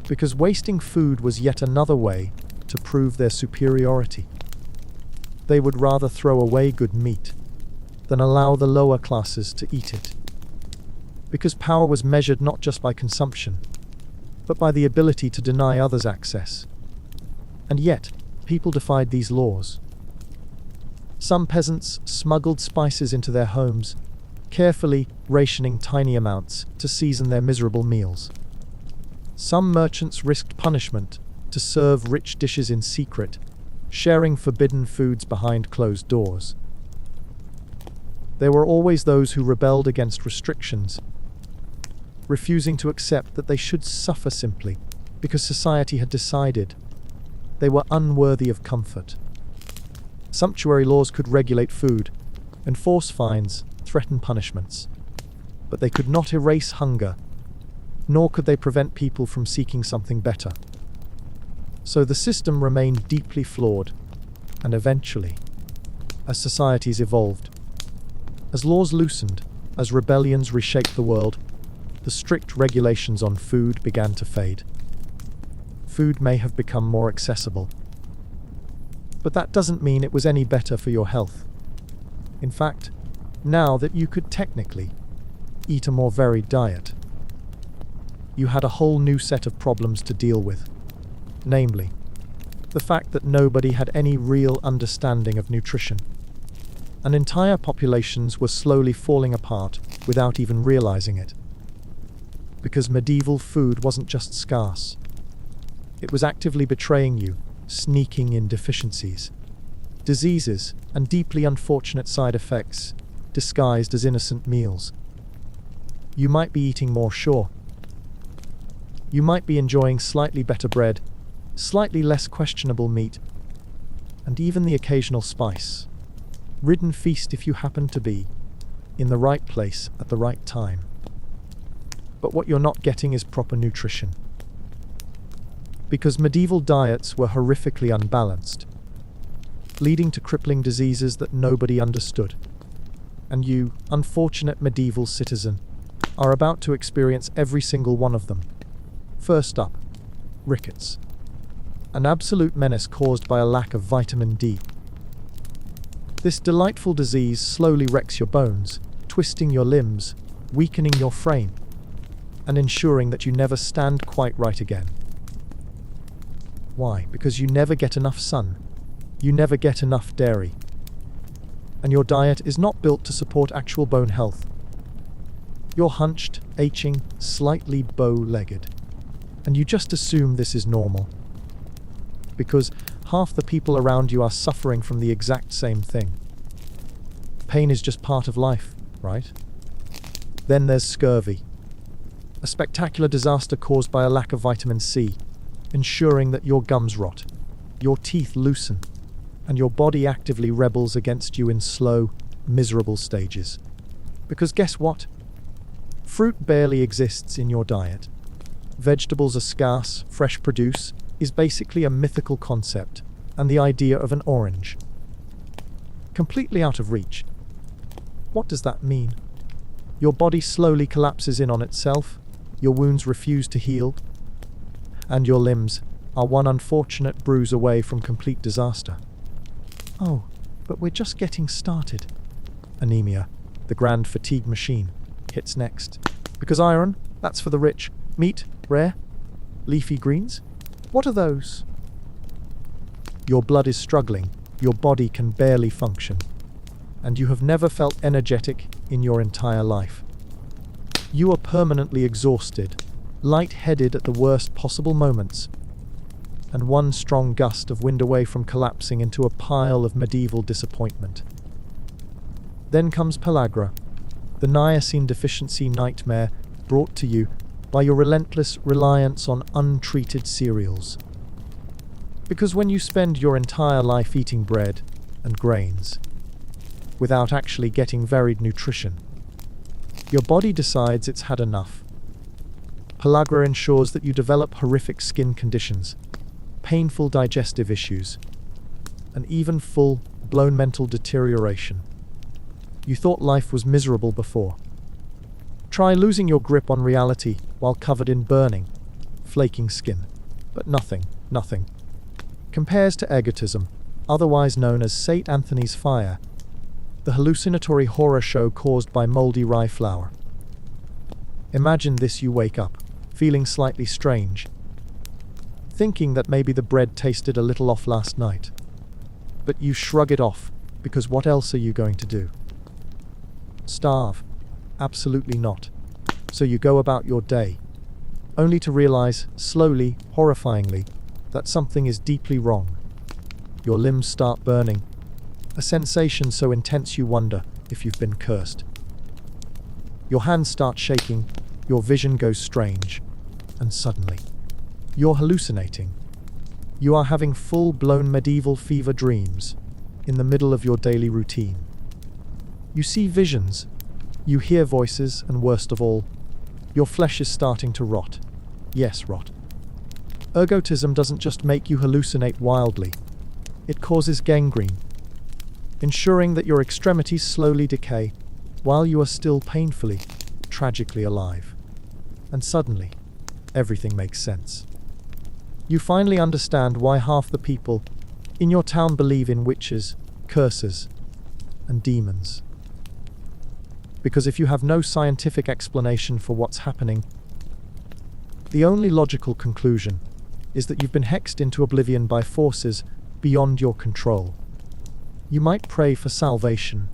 because wasting food was yet another way to prove their superiority. They would rather throw away good meat than allow the lower classes to eat it, because power was measured not just by consumption, but by the ability to deny others access. And yet, people defied these laws. Some peasants smuggled spices into their homes, carefully rationing tiny amounts to season their miserable meals. Some merchants risked punishment to serve rich dishes in secret, sharing forbidden foods behind closed doors. There were always those who rebelled against restrictions, refusing to accept that they should suffer simply because society had decided they were unworthy of comfort. Sumptuary laws could regulate food, enforce fines, threaten punishments, but they could not erase hunger, nor could they prevent people from seeking something better. So the system remained deeply flawed, and eventually, as societies evolved, as laws loosened, as rebellions reshaped the world, the strict regulations on food began to fade. Food may have become more accessible, but that doesn't mean it was any better for your health. In fact, now that you could technically eat a more varied diet, you had a whole new set of problems to deal with. Namely, the fact that nobody had any real understanding of nutrition, and entire populations were slowly falling apart without even realizing it. Because medieval food wasn't just scarce, it was actively betraying you, sneaking in deficiencies, diseases, and deeply unfortunate side effects, disguised as innocent meals. You might be eating more, sure. You might be enjoying slightly better bread, slightly less questionable meat, and even the occasional spice-ridden feast if you happen to be in the right place at the right time. But what you're not getting is proper nutrition. Because medieval diets were horrifically unbalanced, leading to crippling diseases that nobody understood. And you, unfortunate medieval citizen, are about to experience every single one of them. First up, rickets. An absolute menace caused by a lack of vitamin D. This delightful disease slowly wrecks your bones, twisting your limbs, weakening your frame, and ensuring that you never stand quite right again. Why? Because you never get enough sun. You never get enough dairy. And your diet is not built to support actual bone health. You're hunched, aching, slightly bow-legged. And you just assume this is normal. Because half the people around you are suffering from the exact same thing. Pain is just part of life, right? Then there's scurvy. A spectacular disaster caused by a lack of vitamin C, ensuring that your gums rot, your teeth loosen, and your body actively rebels against you in slow, miserable stages. Because guess what? Fruit barely exists in your diet. Vegetables are scarce, fresh produce is basically a mythical concept, and the idea of an orange. Completely out of reach. What does that mean? Your body slowly collapses in on itself, your wounds refuse to heal, and your limbs are one unfortunate bruise away from complete disaster. Oh, but we're just getting started. Anemia, the grand fatigue machine, hits next. Because iron, that's for the rich. Meat, rare. Leafy greens? What are those? Your blood is struggling, your body can barely function, and you have never felt energetic in your entire life. You are permanently exhausted, light-headed at the worst possible moments, and one strong gust of wind away from collapsing into a pile of medieval disappointment. Then comes pellagra, the niacin deficiency nightmare brought to you by your relentless reliance on untreated cereals. Because when you spend your entire life eating bread and grains, without actually getting varied nutrition, your body decides it's had enough. Pellagra ensures that you develop horrific skin conditions, painful digestive issues, and even full-blown mental deterioration. You thought life was miserable before. Try losing your grip on reality while covered in burning, flaking skin. But nothing compares to egotism, otherwise known as St. Anthony's Fire, the hallucinatory horror show caused by moldy rye flour. Imagine this: you wake up, feeling slightly strange, thinking that maybe the bread tasted a little off last night. But you shrug it off, Because what else are you going to do? Starve? Absolutely not. So you go about your day, only to realize, slowly, horrifyingly, that something is deeply wrong. Your limbs start burning, a sensation so intense you wonder if you've been cursed. Your hands start shaking, your vision goes strange, and suddenly, you're hallucinating. You are having full-blown medieval fever dreams in the middle of your daily routine. You see visions, you hear voices, and worst of all, your flesh is starting to rot. Yes, rot. Ergotism doesn't just make you hallucinate wildly, it causes gangrene, ensuring that your extremities slowly decay while you are still painfully, tragically alive. And suddenly, everything makes sense. You finally understand why half the people in your town believe in witches, curses, and demons. Because if you have no scientific explanation for what's happening, the only logical conclusion is that you've been hexed into oblivion by forces beyond your control. You might pray for salvation.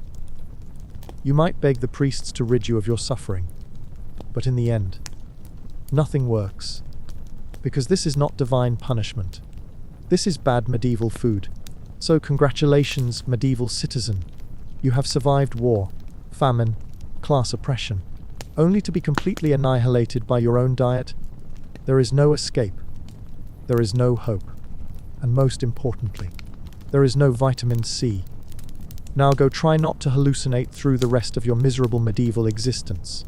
You might beg the priests to rid you of your suffering. But in the end, nothing works. Because this is not divine punishment. This is bad medieval food. So congratulations, medieval citizen. You have survived war, famine, class oppression, only to be completely annihilated by your own diet. There is no escape. There is no hope. And most importantly, there is no vitamin C. Now go try not to hallucinate through the rest of your miserable medieval existence.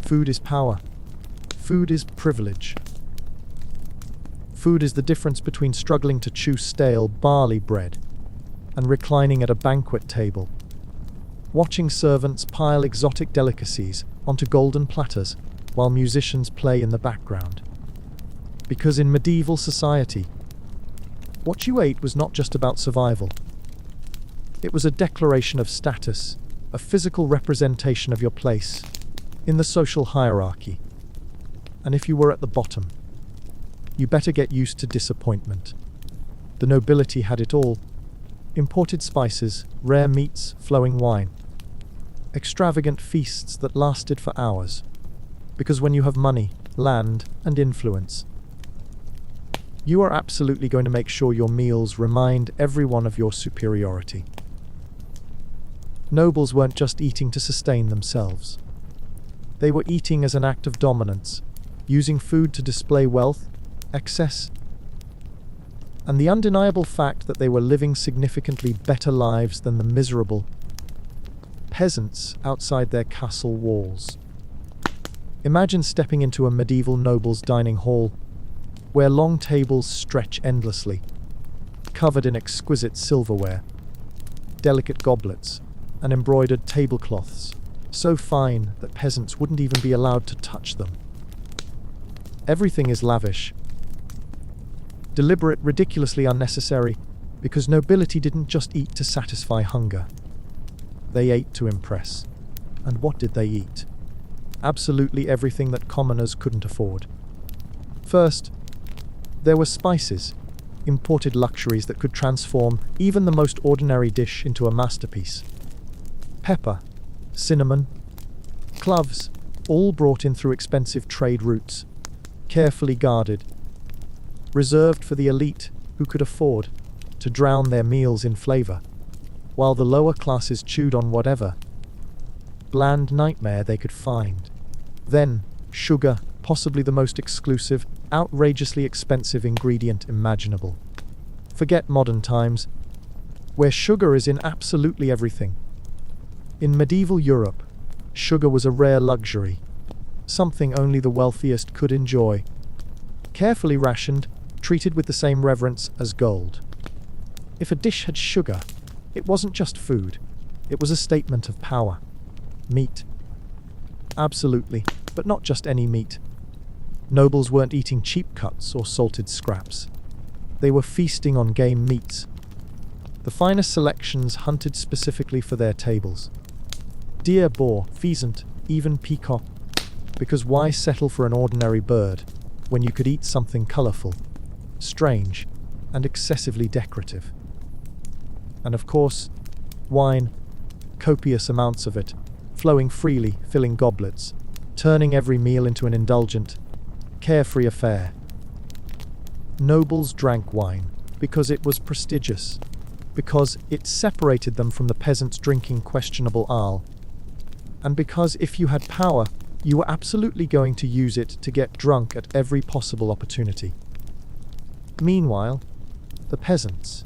Food is power. Food is privilege. Food is the difference between struggling to chew stale barley bread and reclining at a banquet table, watching servants pile exotic delicacies onto golden platters while musicians play in the background. Because in medieval society, what you ate was not just about survival. It was a declaration of status, a physical representation of your place in the social hierarchy. And if you were at the bottom, you better get used to disappointment. The nobility had it all: imported spices, rare meats, flowing wine, extravagant feasts that lasted for hours. Because when you have money, land, and influence, you are absolutely going to make sure your meals remind everyone of your superiority. Nobles weren't just eating to sustain themselves. They were eating as an act of dominance, using food to display wealth, excess, and the undeniable fact that they were living significantly better lives than the miserable peasants outside their castle walls. Imagine stepping into a medieval noble's dining hall, where long tables stretch endlessly, covered in exquisite silverware, delicate goblets, and embroidered tablecloths, so fine that peasants wouldn't even be allowed to touch them. Everything is lavish, deliberate, ridiculously unnecessary, because nobility didn't just eat to satisfy hunger. They ate to impress. And what did they eat? Absolutely everything that commoners couldn't afford. First, there were spices, imported luxuries that could transform even the most ordinary dish into a masterpiece. Pepper, cinnamon, cloves, all brought in through expensive trade routes, carefully guarded, reserved for the elite who could afford to drown their meals in flavor, while the lower classes chewed on whatever bland nightmare they could find. Then, sugar, possibly the most exclusive, outrageously expensive ingredient imaginable. Forget modern times, where sugar is in absolutely everything. In medieval Europe, sugar was a rare luxury, something only the wealthiest could enjoy. Carefully rationed, treated with the same reverence as gold. If a dish had sugar, it wasn't just food, it was a statement of power. Meat. Absolutely, but not just any meat. Nobles weren't eating cheap cuts or salted scraps. They were feasting on game meats, the finest selections hunted specifically for their tables. Deer, boar, pheasant, even peacock. Because why settle for an ordinary bird when you could eat something colorful, strange, and excessively decorative? And of course, wine, copious amounts of it, flowing freely, filling goblets, turning every meal into an indulgent, carefree affair. Nobles drank wine because it was prestigious, because it separated them from the peasants drinking questionable ale, and because if you had power, you were absolutely going to use it to get drunk at every possible opportunity. Meanwhile, the peasants,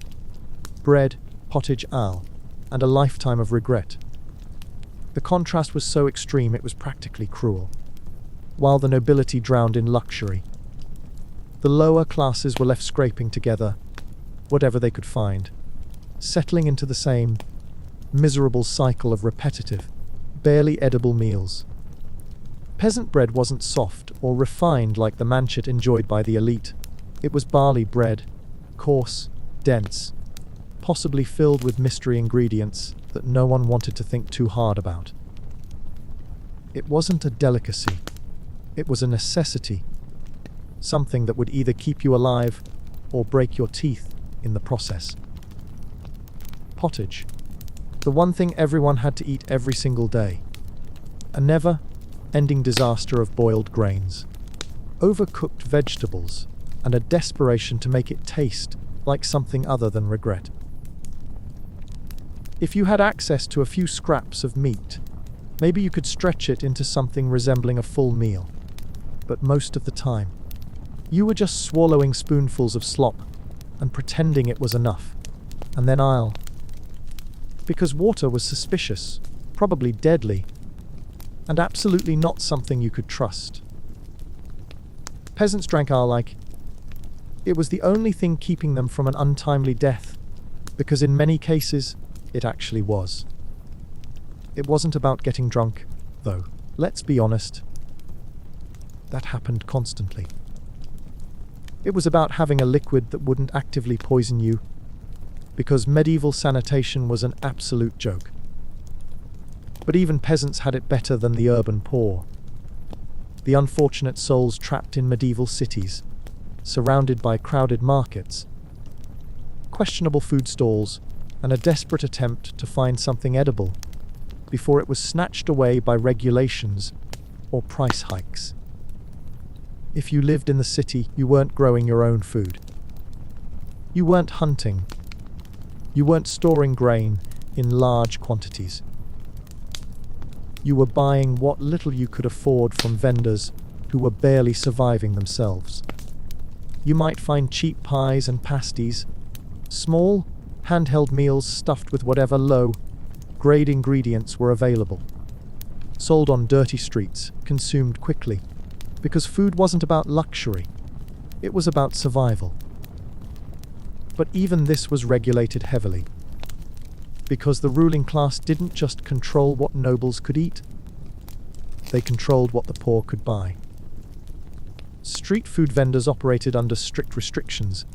bread, pottage, ale, and a lifetime of regret. The contrast was so extreme it was practically cruel. While the nobility drowned in luxury, the lower classes were left scraping together whatever they could find, settling into the same miserable cycle of repetitive, barely edible meals. Peasant bread wasn't soft or refined like the manchet enjoyed by the elite. It was barley bread, coarse, dense, possibly filled with mystery ingredients that no one wanted to think too hard about. It wasn't a delicacy. It was a necessity, something that would either keep you alive or break your teeth in the process. Pottage, the one thing everyone had to eat every single day. A never-ending disaster of boiled grains, overcooked vegetables, and a desperation to make it taste like something other than regret. If you had access to a few scraps of meat, maybe you could stretch it into something resembling a full meal. But most of the time, you were just swallowing spoonfuls of slop and pretending it was enough. And then because water was suspicious, probably deadly, and absolutely not something you could trust. Peasants drank ale like it was the only thing keeping them from an untimely death, because in many cases, it actually was. It wasn't about getting drunk, though. Let's be honest. That happened constantly. It was about having a liquid that wouldn't actively poison you, because medieval sanitation was an absolute joke. But even peasants had it better than the urban poor. The unfortunate souls trapped in medieval cities, surrounded by crowded markets, questionable food stalls, and a desperate attempt to find something edible before it was snatched away by regulations or price hikes. If you lived in the city, you weren't growing your own food. You weren't hunting. You weren't storing grain in large quantities. You were buying what little you could afford from vendors who were barely surviving themselves. You might find cheap pies and pasties, small, handheld meals stuffed with whatever low-grade ingredients were available, sold on dirty streets, consumed quickly, because food wasn't about luxury, it was about survival. But even this was regulated heavily, because the ruling class didn't just control what nobles could eat, they controlled what the poor could buy. Street food vendors operated under strict restrictions,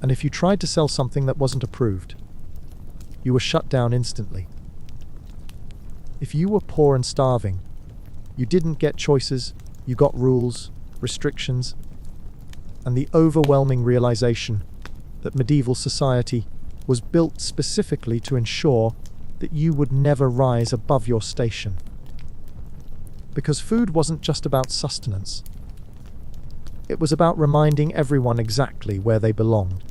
and if you tried to sell something that wasn't approved, you were shut down instantly. If you were poor and starving, you didn't get choices, you got rules, restrictions, and the overwhelming realization that medieval society was built specifically to ensure that you would never rise above your station. Because food wasn't just about sustenance. It was about reminding everyone exactly where they belonged.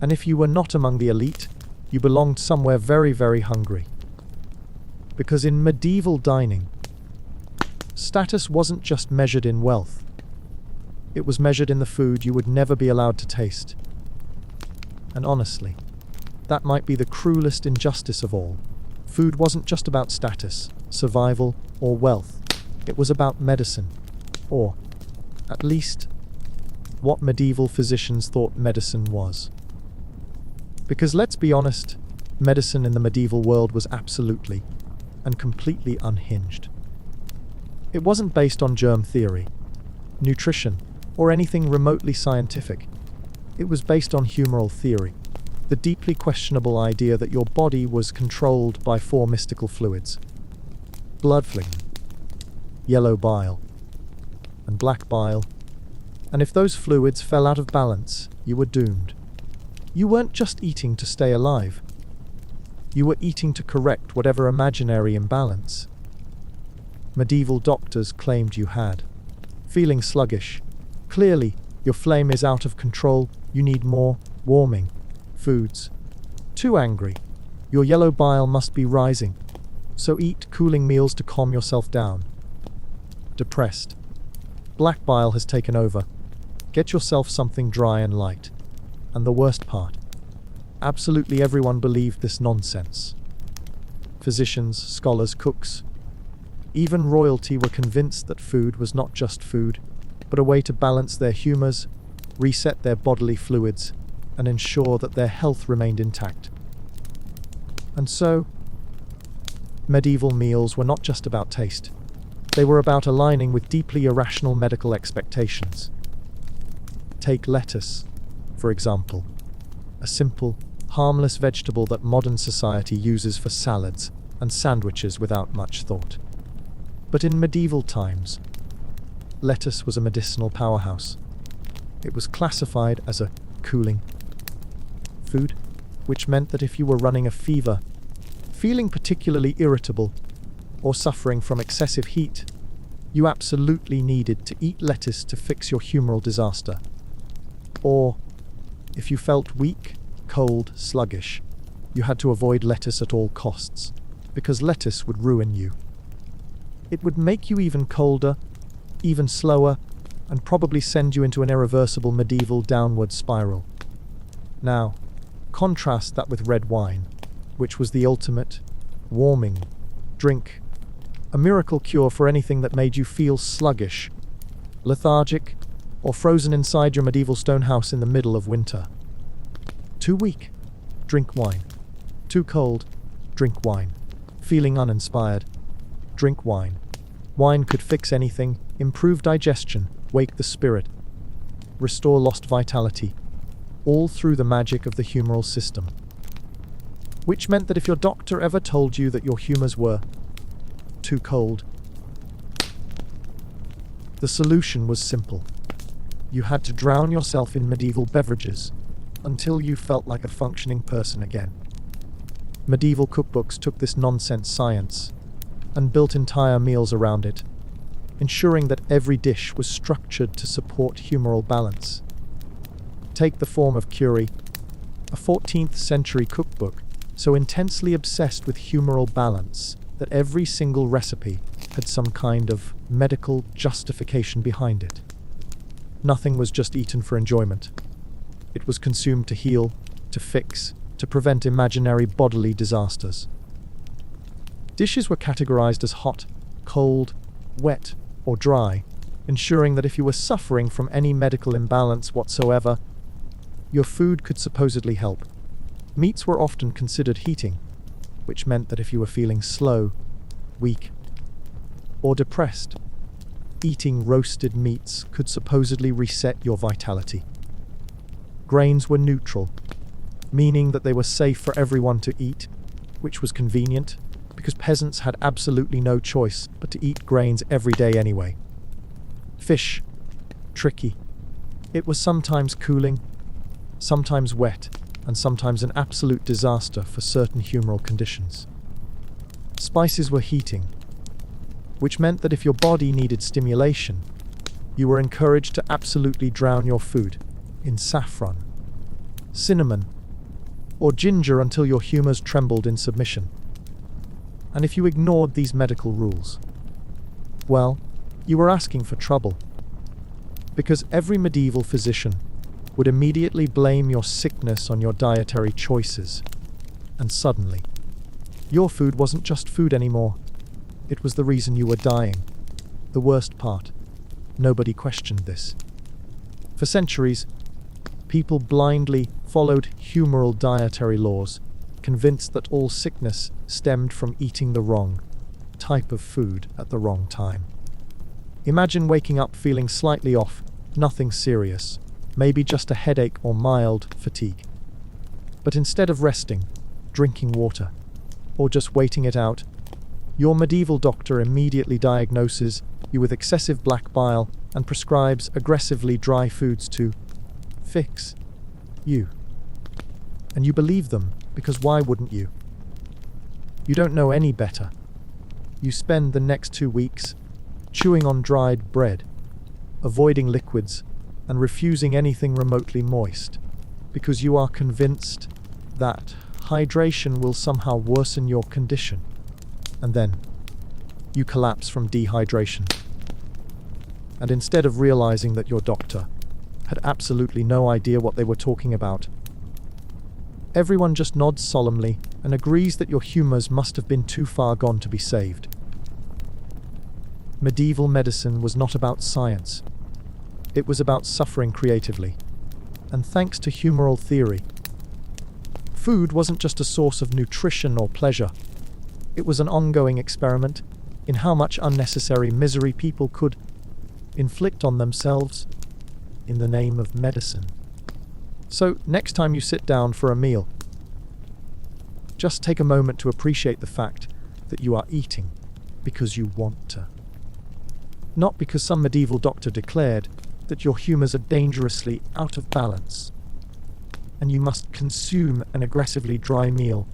And if you were not among the elite, you belonged somewhere very, very hungry. Because in medieval dining, status wasn't just measured in wealth. It was measured in the food you would never be allowed to taste. And honestly, that might be the cruelest injustice of all. Food wasn't just about status, survival, or wealth. It was about medicine, or, at least, what medieval physicians thought medicine was. Because let's be honest, medicine in the medieval world was absolutely and completely unhinged. It wasn't based on germ theory, nutrition, or anything remotely scientific. It was based on humoral theory, the deeply questionable idea that your body was controlled by four mystical fluids: blood phlegm, yellow bile, and black bile. And if those fluids fell out of balance, you were doomed. You weren't just eating to stay alive. You were eating to correct whatever imaginary imbalance medieval doctors claimed you had. Feeling sluggish. Clearly, your flame is out of control. You need more warming foods. Too angry. Your yellow bile must be rising. So eat cooling meals to calm yourself down. Depressed. Black bile has taken over. Get yourself something dry and light. And the worst part. Absolutely everyone believed this nonsense. Physicians, scholars, cooks, even royalty were convinced that food was not just food, but a way to balance their humors, reset their bodily fluids, and ensure that their health remained intact. And so, medieval meals were not just about taste. They were about aligning with deeply irrational medical expectations. Take lettuce, for example, a simple, harmless vegetable that modern society uses for salads and sandwiches without much thought. But in medieval times, lettuce was a medicinal powerhouse. It was classified as a cooling food, which meant that if you were running a fever, feeling particularly irritable, or suffering from excessive heat, you absolutely needed to eat lettuce to fix your humoral disaster. Or, if you felt weak, cold, sluggish, you had to avoid lettuce at all costs, because lettuce would ruin you. It would make you even colder, even slower, and probably send you into an irreversible medieval downward spiral. Now, contrast that with red wine, which was the ultimate warming drink, a miracle cure for anything that made you feel sluggish, lethargic, or frozen inside your medieval stone house in the middle of winter. Too weak? Drink wine. Too cold? Drink wine. Feeling uninspired? Drink wine. Wine could fix anything, improve digestion, wake the spirit, restore lost vitality, all through the magic of the humoral system. Which meant that if your doctor ever told you that your humors were too cold, the solution was simple. You had to drown yourself in medieval beverages until you felt like a functioning person again. Medieval cookbooks took this nonsense science and built entire meals around it, ensuring that every dish was structured to support humoral balance. Take the form of Curie, a 14th century cookbook so intensely obsessed with humoral balance that every single recipe had some kind of medical justification behind it. Nothing was just eaten for enjoyment. It was consumed to heal, to fix, to prevent imaginary bodily disasters. Dishes were categorized as hot, cold, wet, or dry, ensuring that if you were suffering from any medical imbalance whatsoever, your food could supposedly help. Meats were often considered heating, which meant that if you were feeling slow, weak, or depressed, eating roasted meats could supposedly reset your vitality. Grains were neutral, meaning that they were safe for everyone to eat, which was convenient, because peasants had absolutely no choice but to eat grains every day anyway. Fish. Tricky. It was sometimes cooling, sometimes wet, and sometimes an absolute disaster for certain humoral conditions. Spices were heating, which meant that if your body needed stimulation, you were encouraged to absolutely drown your food in saffron, cinnamon, or ginger until your humors trembled in submission. And if you ignored these medical rules, well, you were asking for trouble. Because every medieval physician would immediately blame your sickness on your dietary choices. And suddenly, your food wasn't just food anymore. It was the reason you were dying. The worst part, nobody questioned this. For centuries, people blindly followed humoral dietary laws, convinced that all sickness stemmed from eating the wrong type of food at the wrong time. Imagine waking up feeling slightly off, nothing serious, maybe just a headache or mild fatigue. But instead of resting, drinking water, or just waiting it out, your medieval doctor immediately diagnoses you with excessive black bile and prescribes aggressively dry foods to fix you. And you believe them, because why wouldn't you? You don't know any better. You spend the next 2 weeks chewing on dried bread, avoiding liquids, and refusing anything remotely moist, because you are convinced that hydration will somehow worsen your condition. And then you collapse from dehydration. And instead of realizing that your doctor had absolutely no idea what they were talking about, everyone just nods solemnly and agrees that your humors must have been too far gone to be saved. Medieval medicine was not about science. It was about suffering creatively. And thanks to humoral theory, food wasn't just a source of nutrition or pleasure. It was an ongoing experiment in how much unnecessary misery people could inflict on themselves in the name of medicine. So, next time you sit down for a meal, just take a moment to appreciate the fact that you are eating because you want to. Not because some medieval doctor declared that your humors are dangerously out of balance and you must consume an aggressively dry meal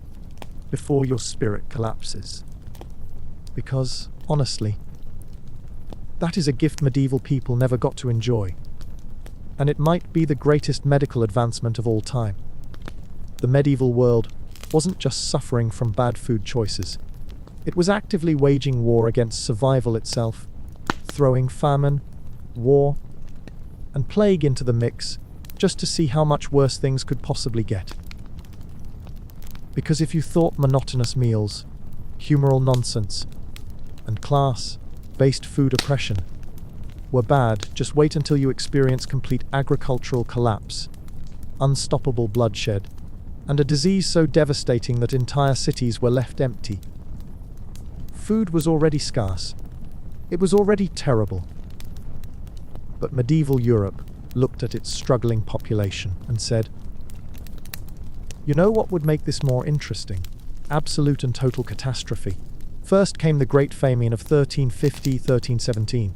before your spirit collapses. Because, honestly, that is a gift medieval people never got to enjoy. And it might be the greatest medical advancement of all time. The medieval world wasn't just suffering from bad food choices. It was actively waging war against survival itself, throwing famine, war, and plague into the mix just to see how much worse things could possibly get. Because if you thought monotonous meals, humoral nonsense, and class-based food oppression were bad, just wait until you experience complete agricultural collapse, unstoppable bloodshed, and a disease so devastating that entire cities were left empty. Food was already scarce. It was already terrible. But medieval Europe looked at its struggling population and said, "You know what would make this more interesting? Absolute and total catastrophe." First came the Great Famine of 1350-1317.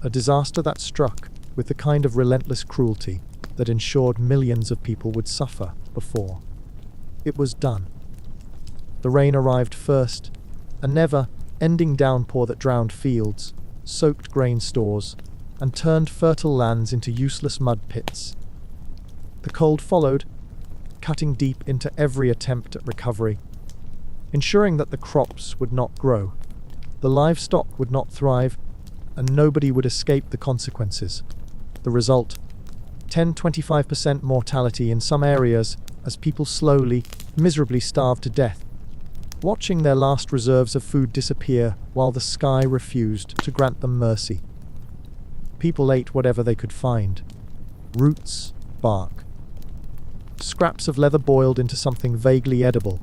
A disaster that struck with the kind of relentless cruelty that ensured millions of people would suffer before it was done. The rain arrived first, a never-ending downpour that drowned fields, soaked grain stores, and turned fertile lands into useless mud pits. The cold followed, cutting deep into every attempt at recovery, ensuring that the crops would not grow, the livestock would not thrive, and nobody would escape the consequences. The result: 10-25% mortality in some areas as people slowly, miserably starved to death, watching their last reserves of food disappear while the sky refused to grant them mercy. People ate whatever they could find: roots, bark, scraps of leather boiled into something vaguely edible,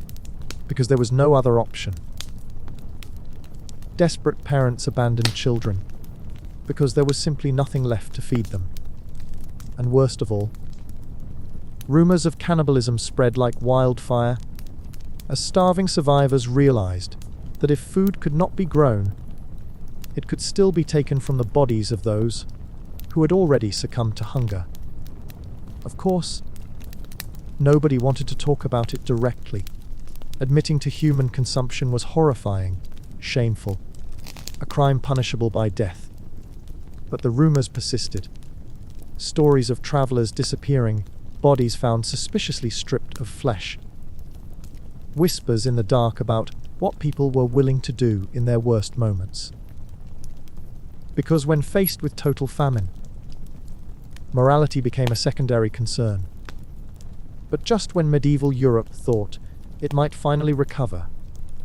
because there was no other option. Desperate parents abandoned children, because there was simply nothing left to feed them. And worst of all, rumors of cannibalism spread like wildfire, as starving survivors realized that if food could not be grown, it could still be taken from the bodies of those who had already succumbed to hunger. Of course, nobody wanted to talk about it directly. Admitting to human consumption was horrifying, shameful, a crime punishable by death. But the rumors persisted. Stories of travelers disappearing, bodies found suspiciously stripped of flesh. Whispers in the dark about what people were willing to do in their worst moments. Because when faced with total famine, morality became a secondary concern. But just when medieval Europe thought it might finally recover,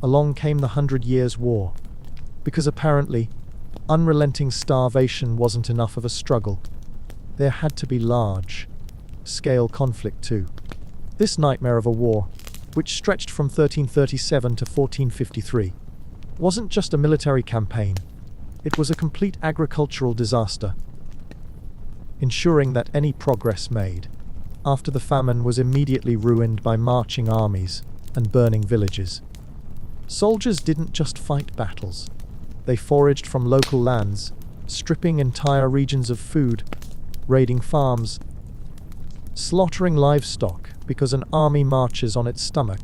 along came the 100 Years' War. Because apparently, unrelenting starvation wasn't enough of a struggle. There had to be large-scale conflict too. This nightmare of a war, which stretched from 1337 to 1453, wasn't just a military campaign. It was a complete agricultural disaster, ensuring that any progress made after the famine was immediately ruined by marching armies and burning villages. Soldiers didn't just fight battles. They foraged from local lands, stripping entire regions of food, raiding farms, slaughtering livestock because an army marches on its stomach.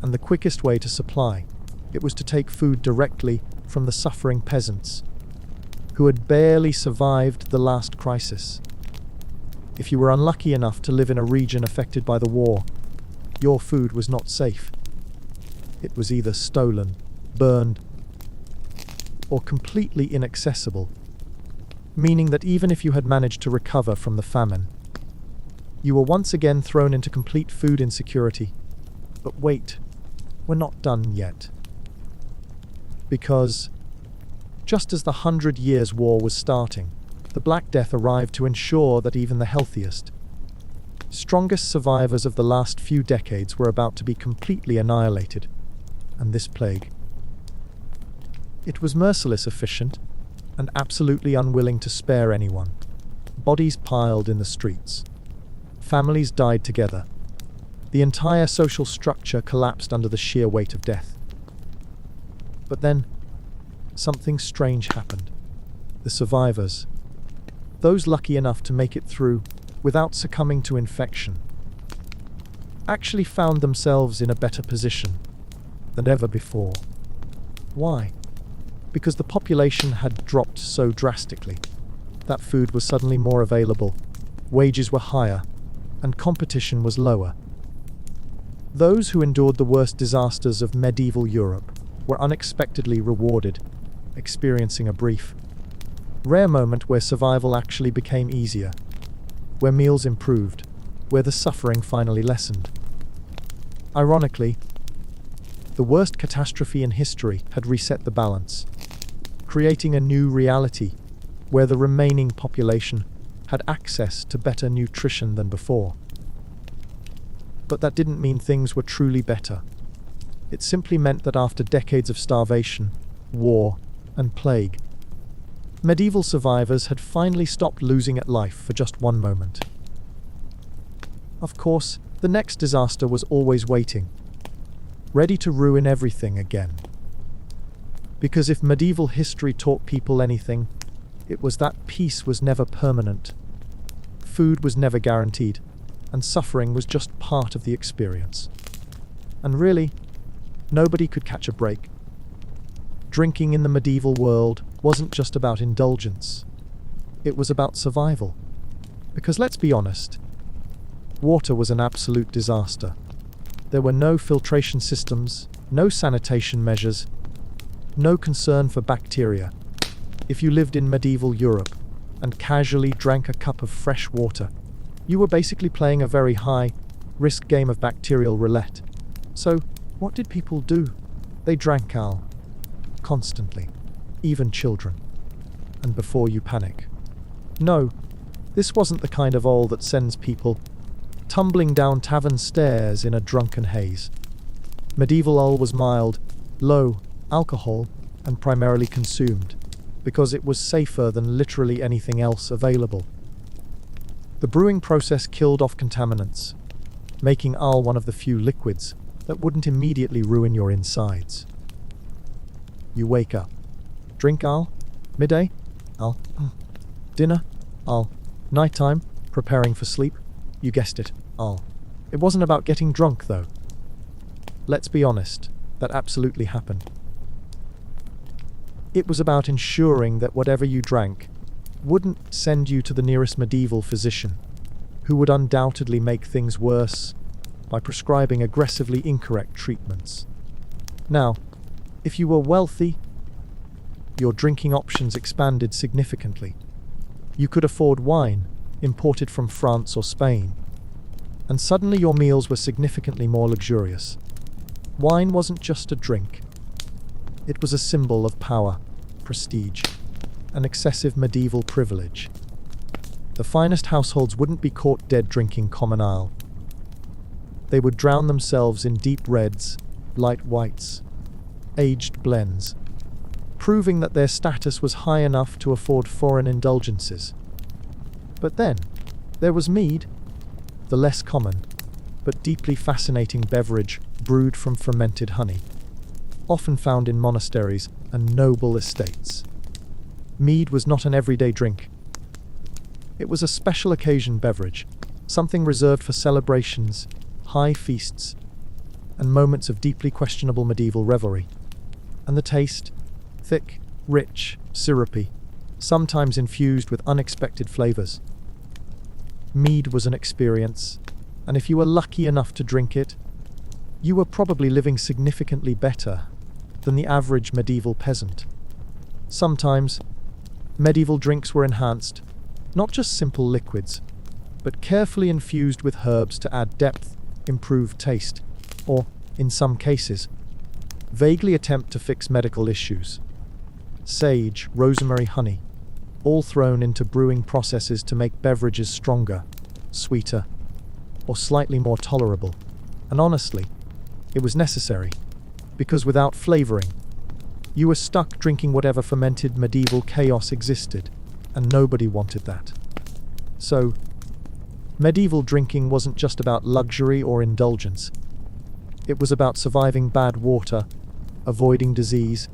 And the quickest way to supply it was to take food directly from the suffering peasants, who had barely survived the last crisis. If you were unlucky enough to live in a region affected by the war, your food was not safe. It was either stolen, burned, or completely inaccessible, meaning that even if you had managed to recover from the famine, you were once again thrown into complete food insecurity. But wait, we're not done yet. Because, just as the 100 Years' War was starting, the Black Death arrived to ensure that even the healthiest, strongest survivors of the last few decades were about to be completely annihilated. And this plague, it was merciless, efficient, and absolutely unwilling to spare anyone. Bodies piled in the streets. Families died together. The entire social structure collapsed under the sheer weight of death. But then, something strange happened. The survivors, those lucky enough to make it through without succumbing to infection, actually found themselves in a better position than ever before. Why? Because the population had dropped so drastically that food was suddenly more available, wages were higher, and competition was lower. Those who endured the worst disasters of medieval Europe were unexpectedly rewarded, experiencing a brief, rare moment where survival actually became easier, where meals improved, where the suffering finally lessened. Ironically, the worst catastrophe in history had reset the balance, creating a new reality where the remaining population had access to better nutrition than before. But that didn't mean things were truly better. It simply meant that after decades of starvation, war, and plague, medieval survivors had finally stopped losing at life for just one moment. Of course, the next disaster was always waiting, ready to ruin everything again. Because if medieval history taught people anything, it was that peace was never permanent, food was never guaranteed, and suffering was just part of the experience. And really, nobody could catch a break. Drinking in the medieval world wasn't just about indulgence, it was about survival. Because let's be honest, water was an absolute disaster. There were no filtration systems, no sanitation measures, no concern for bacteria. If you lived in medieval Europe and casually drank a cup of fresh water, you were basically playing a very high-risk game of bacterial roulette. So, what did people do? They drank ale. Constantly. Even children. And before you panic. No, this wasn't the kind of ale that sends people tumbling down tavern stairs in a drunken haze. Medieval ale was mild, low, alcohol, and primarily consumed, because it was safer than literally anything else available. The brewing process killed off contaminants, making ale one of the few liquids that wouldn't immediately ruin your insides. You wake up. Drink ale. Midday. Ale. Dinner. Ale. Nighttime. Preparing for sleep. You guessed it. Ale. It wasn't about getting drunk, though. Let's be honest, that absolutely happened. It was about ensuring that whatever you drank wouldn't send you to the nearest medieval physician, who would undoubtedly make things worse by prescribing aggressively incorrect treatments. Now, if you were wealthy, your drinking options expanded significantly. You could afford wine, imported from France or Spain, and suddenly your meals were significantly more luxurious. Wine wasn't just a drink. It was a symbol of power, prestige, and excessive medieval privilege. The finest households wouldn't be caught dead drinking common ale. They would drown themselves in deep reds, light whites, aged blends, proving that their status was high enough to afford foreign indulgences. But then, there was mead, the less common, but deeply fascinating beverage brewed from fermented honey, often found in monasteries and noble estates. Mead was not an everyday drink. It was a special occasion beverage, something reserved for celebrations, high feasts, and moments of deeply questionable medieval revelry. And the taste? Thick, rich, syrupy, sometimes infused with unexpected flavors. Mead was an experience, and if you were lucky enough to drink it, you were probably living significantly better than the average medieval peasant. Sometimes, medieval drinks were enhanced, not just simple liquids, but carefully infused with herbs to add depth, improve taste, or, in some cases, vaguely attempt to fix medical issues. Sage, rosemary, honey, all thrown into brewing processes to make beverages stronger, sweeter, or slightly more tolerable. And honestly, it was necessary, because without flavoring, you were stuck drinking whatever fermented medieval chaos existed, and nobody wanted that. So, medieval drinking wasn't just about luxury or indulgence. It was about surviving bad water, avoiding disease,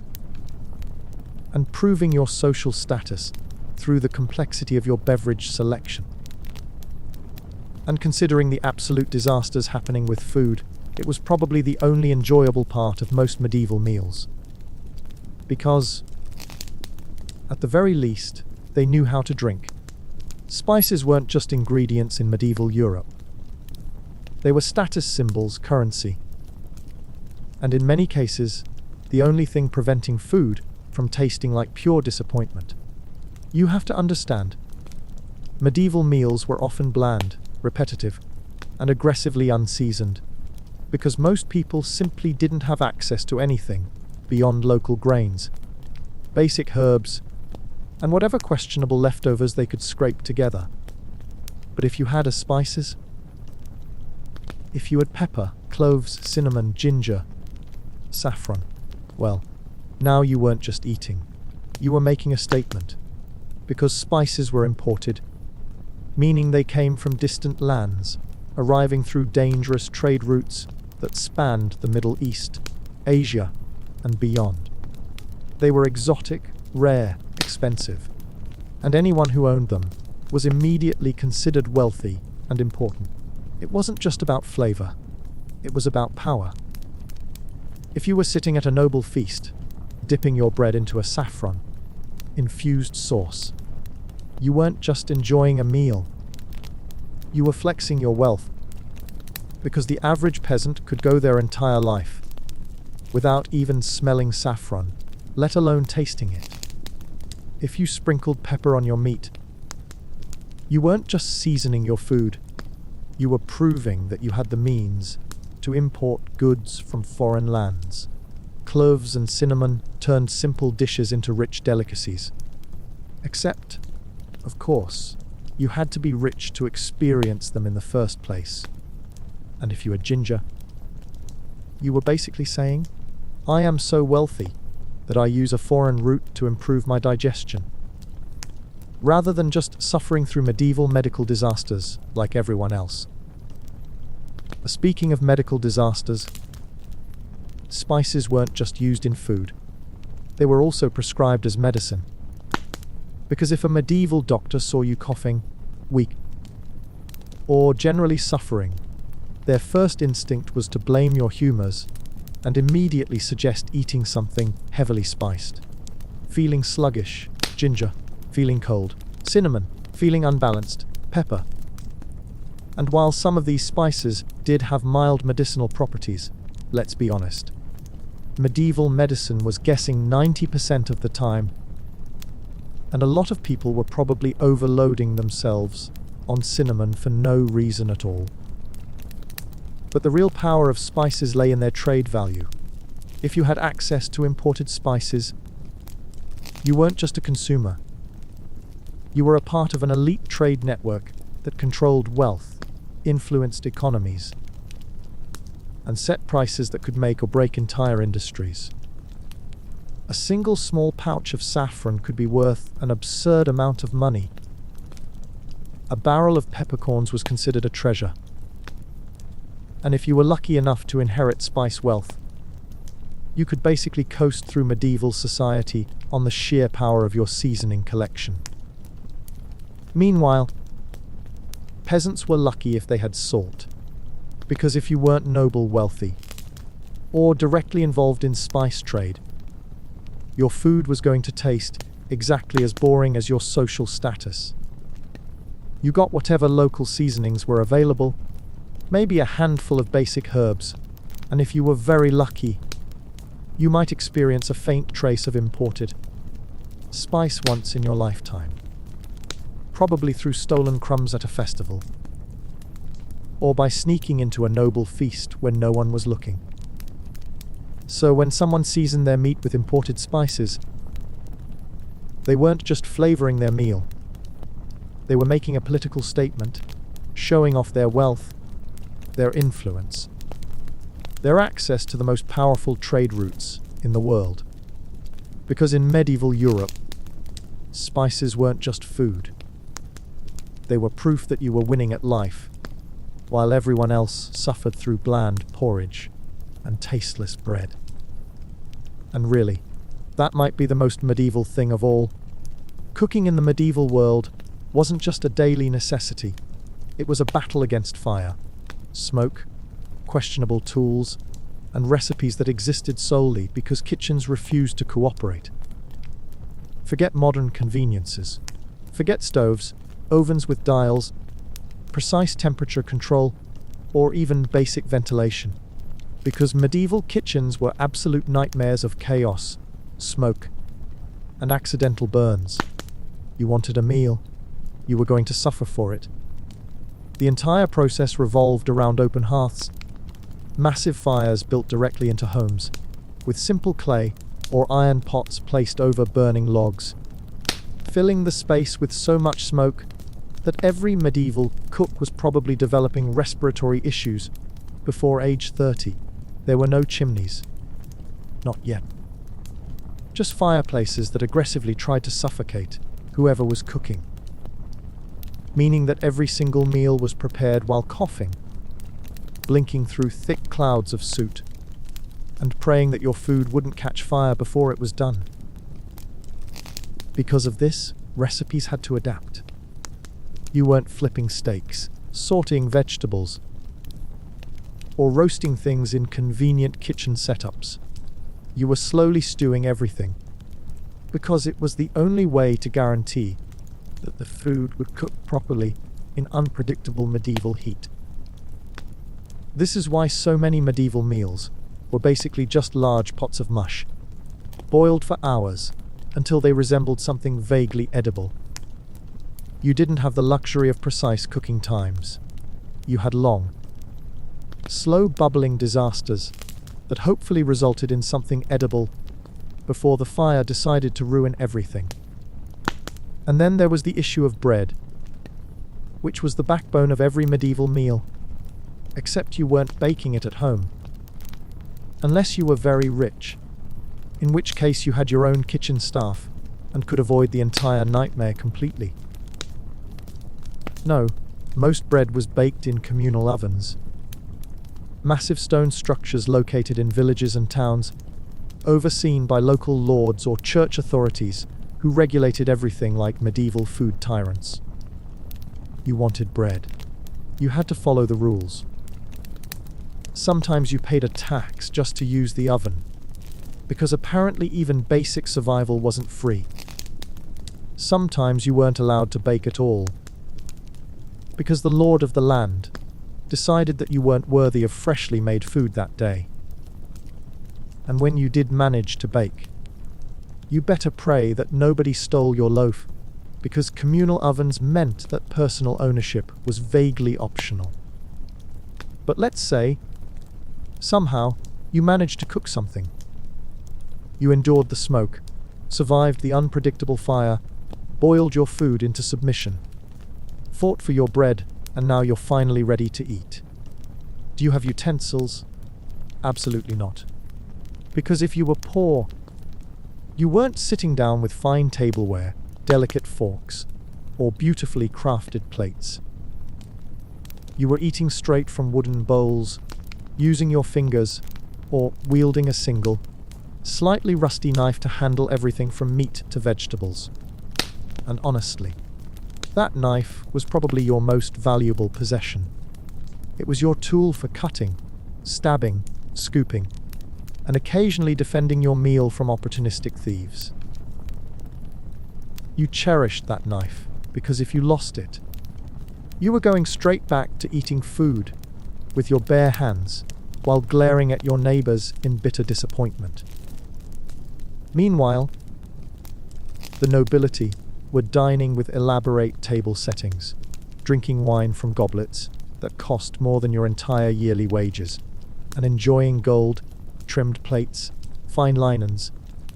and proving your social status through the complexity of your beverage selection. And considering the absolute disasters happening with food, it was probably the only enjoyable part of most medieval meals. Because, at the very least, they knew how to drink. Spices weren't just ingredients in medieval Europe. They were status symbols, currency. And in many cases, the only thing preventing food from tasting like pure disappointment. You have to understand, medieval meals were often bland, repetitive, and aggressively unseasoned, because most people simply didn't have access to anything beyond local grains, basic herbs, and whatever questionable leftovers they could scrape together. But if you had spices, if you had pepper, cloves, cinnamon, ginger, saffron, well, now you weren't just eating, you were making a statement, because spices were imported, meaning they came from distant lands, arriving through dangerous trade routes that spanned the Middle East, Asia, and beyond. They were exotic, rare, expensive, and anyone who owned them was immediately considered wealthy and important. It wasn't just about flavor, it was about power. If you were sitting at a noble feast, dipping your bread into a saffron infused sauce, you weren't just enjoying a meal, you were flexing your wealth, because the average peasant could go their entire life without even smelling saffron, let alone tasting it. If you sprinkled pepper on your meat, you weren't just seasoning your food, you were proving that you had the means to import goods from foreign lands. Cloves and cinnamon turned simple dishes into rich delicacies. Except, of course, you had to be rich to experience them in the first place. And if you had ginger, you were basically saying, I am so wealthy that I use a foreign root to improve my digestion, rather than just suffering through medieval medical disasters like everyone else. Speaking of medical disasters, spices weren't just used in food, they were also prescribed as medicine. Because if a medieval doctor saw you coughing, weak, or generally suffering, their first instinct was to blame your humors and immediately suggest eating something heavily spiced. Feeling sluggish, ginger. Feeling cold, cinnamon. Feeling unbalanced, pepper. And while some of these spices did have mild medicinal properties, let's be honest, medieval medicine was guessing 90% of the time, and a lot of people were probably overloading themselves on cinnamon for no reason at all. But the real power of spices lay in their trade value. If you had access to imported spices, you weren't just a consumer. You were a part of an elite trade network that controlled wealth, influenced economies, and set prices that could make or break entire industries. A single small pouch of saffron could be worth an absurd amount of money. A barrel of peppercorns was considered a treasure. And if you were lucky enough to inherit spice wealth, you could basically coast through medieval society on the sheer power of your seasoning collection. Meanwhile, Peasants were lucky if they had salt, because if you weren't noble wealthy, or directly involved in spice trade, your food was going to taste exactly as boring as your social status. You got whatever local seasonings were available, maybe a handful of basic herbs, and if you were very lucky, you might experience a faint trace of imported spice once in your lifetime, probably through stolen crumbs at a festival, or by sneaking into a noble feast when no one was looking. So when someone seasoned their meat with imported spices, they weren't just flavoring their meal. They were making a political statement, showing off their wealth, their influence, their access to the most powerful trade routes in the world. Because in medieval Europe, spices weren't just food. They were proof that you were winning at life, while everyone else suffered through bland porridge and tasteless bread. And really, that might be the most medieval thing of all. Cooking in the medieval world wasn't just a daily necessity. It was a battle against fire, smoke, questionable tools, and recipes that existed solely because kitchens refused to cooperate. Forget modern conveniences. Forget stoves, ovens with dials, precise temperature control, or even basic ventilation. Because medieval kitchens were absolute nightmares of chaos, smoke, and accidental burns. You wanted a meal, you were going to suffer for it. The entire process revolved around open hearths, massive fires built directly into homes, with simple clay or iron pots placed over burning logs, filling the space with so much smoke that every medieval cook was probably developing respiratory issues before age 30. There were no chimneys. Not yet. Just fireplaces that aggressively tried to suffocate whoever was cooking. Meaning that every single meal was prepared while coughing, blinking through thick clouds of soot, and praying that your food wouldn't catch fire before it was done. Because of this, recipes had to adapt. You weren't flipping steaks, sauteing vegetables, or roasting things in convenient kitchen setups. You were slowly stewing everything, because it was the only way to guarantee that the food would cook properly in unpredictable medieval heat. This is why so many medieval meals were basically just large pots of mush, boiled for hours until they resembled something vaguely edible. You didn't have the luxury of precise cooking times. You had long, slow bubbling disasters that hopefully resulted in something edible before the fire decided to ruin everything. And then there was the issue of bread, which was the backbone of every medieval meal, except you weren't baking it at home. Unless you were very rich, in which case you had your own kitchen staff and could avoid the entire nightmare completely. No, most bread was baked in communal ovens. Massive stone structures located in villages and towns, overseen by local lords or church authorities who regulated everything like medieval food tyrants. You wanted bread. You had to follow the rules. Sometimes you paid a tax just to use the oven, because apparently even basic survival wasn't free. Sometimes you weren't allowed to bake at all, because the lord of the land decided that you weren't worthy of freshly made food that day. And when you did manage to bake, you better pray that nobody stole your loaf, because communal ovens meant that personal ownership was vaguely optional. But let's say, somehow, you managed to cook something. You endured the smoke, survived the unpredictable fire, boiled your food into submission, fought for your bread, and now you're finally ready to eat. Do you have utensils? Absolutely not. Because if you were poor, you weren't sitting down with fine tableware, delicate forks, or beautifully crafted plates. You were eating straight from wooden bowls, using your fingers, or wielding a single, slightly rusty knife to handle everything from meat to vegetables. And honestly, That knife was probably your most valuable possession. It was your tool for cutting, stabbing, scooping, and occasionally defending your meal from opportunistic thieves. You cherished that knife because if you lost it, you were going straight back to eating food with your bare hands while glaring at your neighbors in bitter disappointment. Meanwhile, the nobility were dining with elaborate table settings, drinking wine from goblets that cost more than your entire yearly wages, and enjoying gold-trimmed plates, fine linens,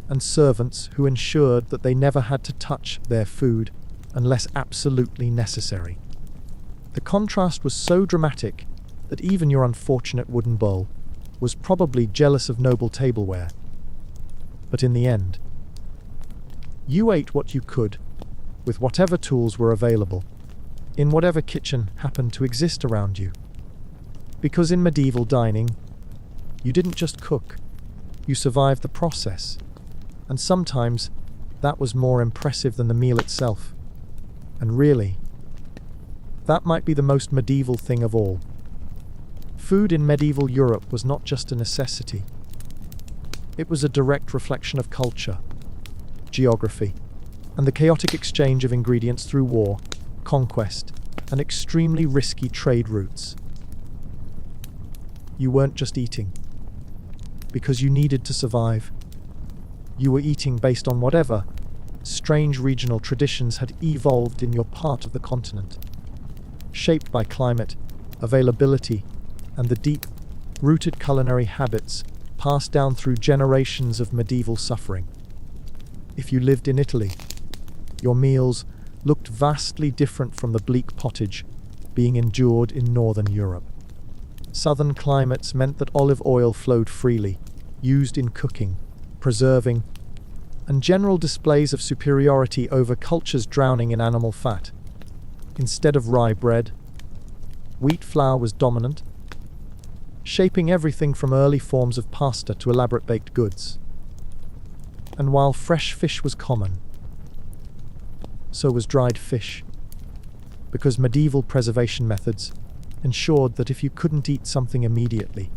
and servants who ensured that they never had to touch their food unless absolutely necessary. The contrast was so dramatic that even your unfortunate wooden bowl was probably jealous of noble tableware. But in the end, you ate what you could, with whatever tools were available, in whatever kitchen happened to exist around you. Because in medieval dining, you didn't just cook, you survived the process. And sometimes, that was more impressive than the meal itself. And really, that might be the most medieval thing of all. Food in medieval Europe was not just a necessity. It was a direct reflection of culture, geography, and the chaotic exchange of ingredients through war, conquest, and extremely risky trade routes. You weren't just eating because you needed to survive. You were eating based on whatever strange regional traditions had evolved in your part of the continent, shaped by climate, availability, and the deep-rooted culinary habits passed down through generations of medieval suffering. If you lived in Italy, your meals looked vastly different from the bleak pottage being endured in northern Europe. Southern climates meant that olive oil flowed freely, used in cooking, preserving, and general displays of superiority over cultures drowning in animal fat. Instead of rye bread, wheat flour was dominant, shaping everything from early forms of pasta to elaborate baked goods. And while fresh fish was common, so was dried fish, because medieval preservation methods ensured that if you couldn't eat something immediately,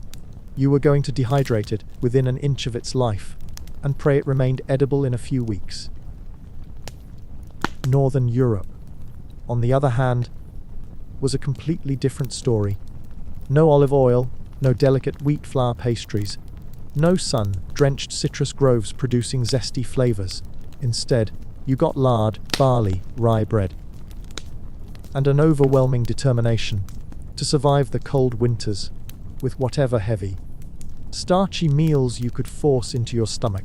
you were going to dehydrate it within an inch of its life and pray it remained edible in a few weeks. Northern Europe, on the other hand, was a completely different story. No olive oil, no delicate wheat flour pastries, no sun-drenched citrus groves producing zesty flavors. Instead, you got lard, barley, rye bread, and an overwhelming determination to survive the cold winters with whatever heavy, starchy meals you could force into your stomach.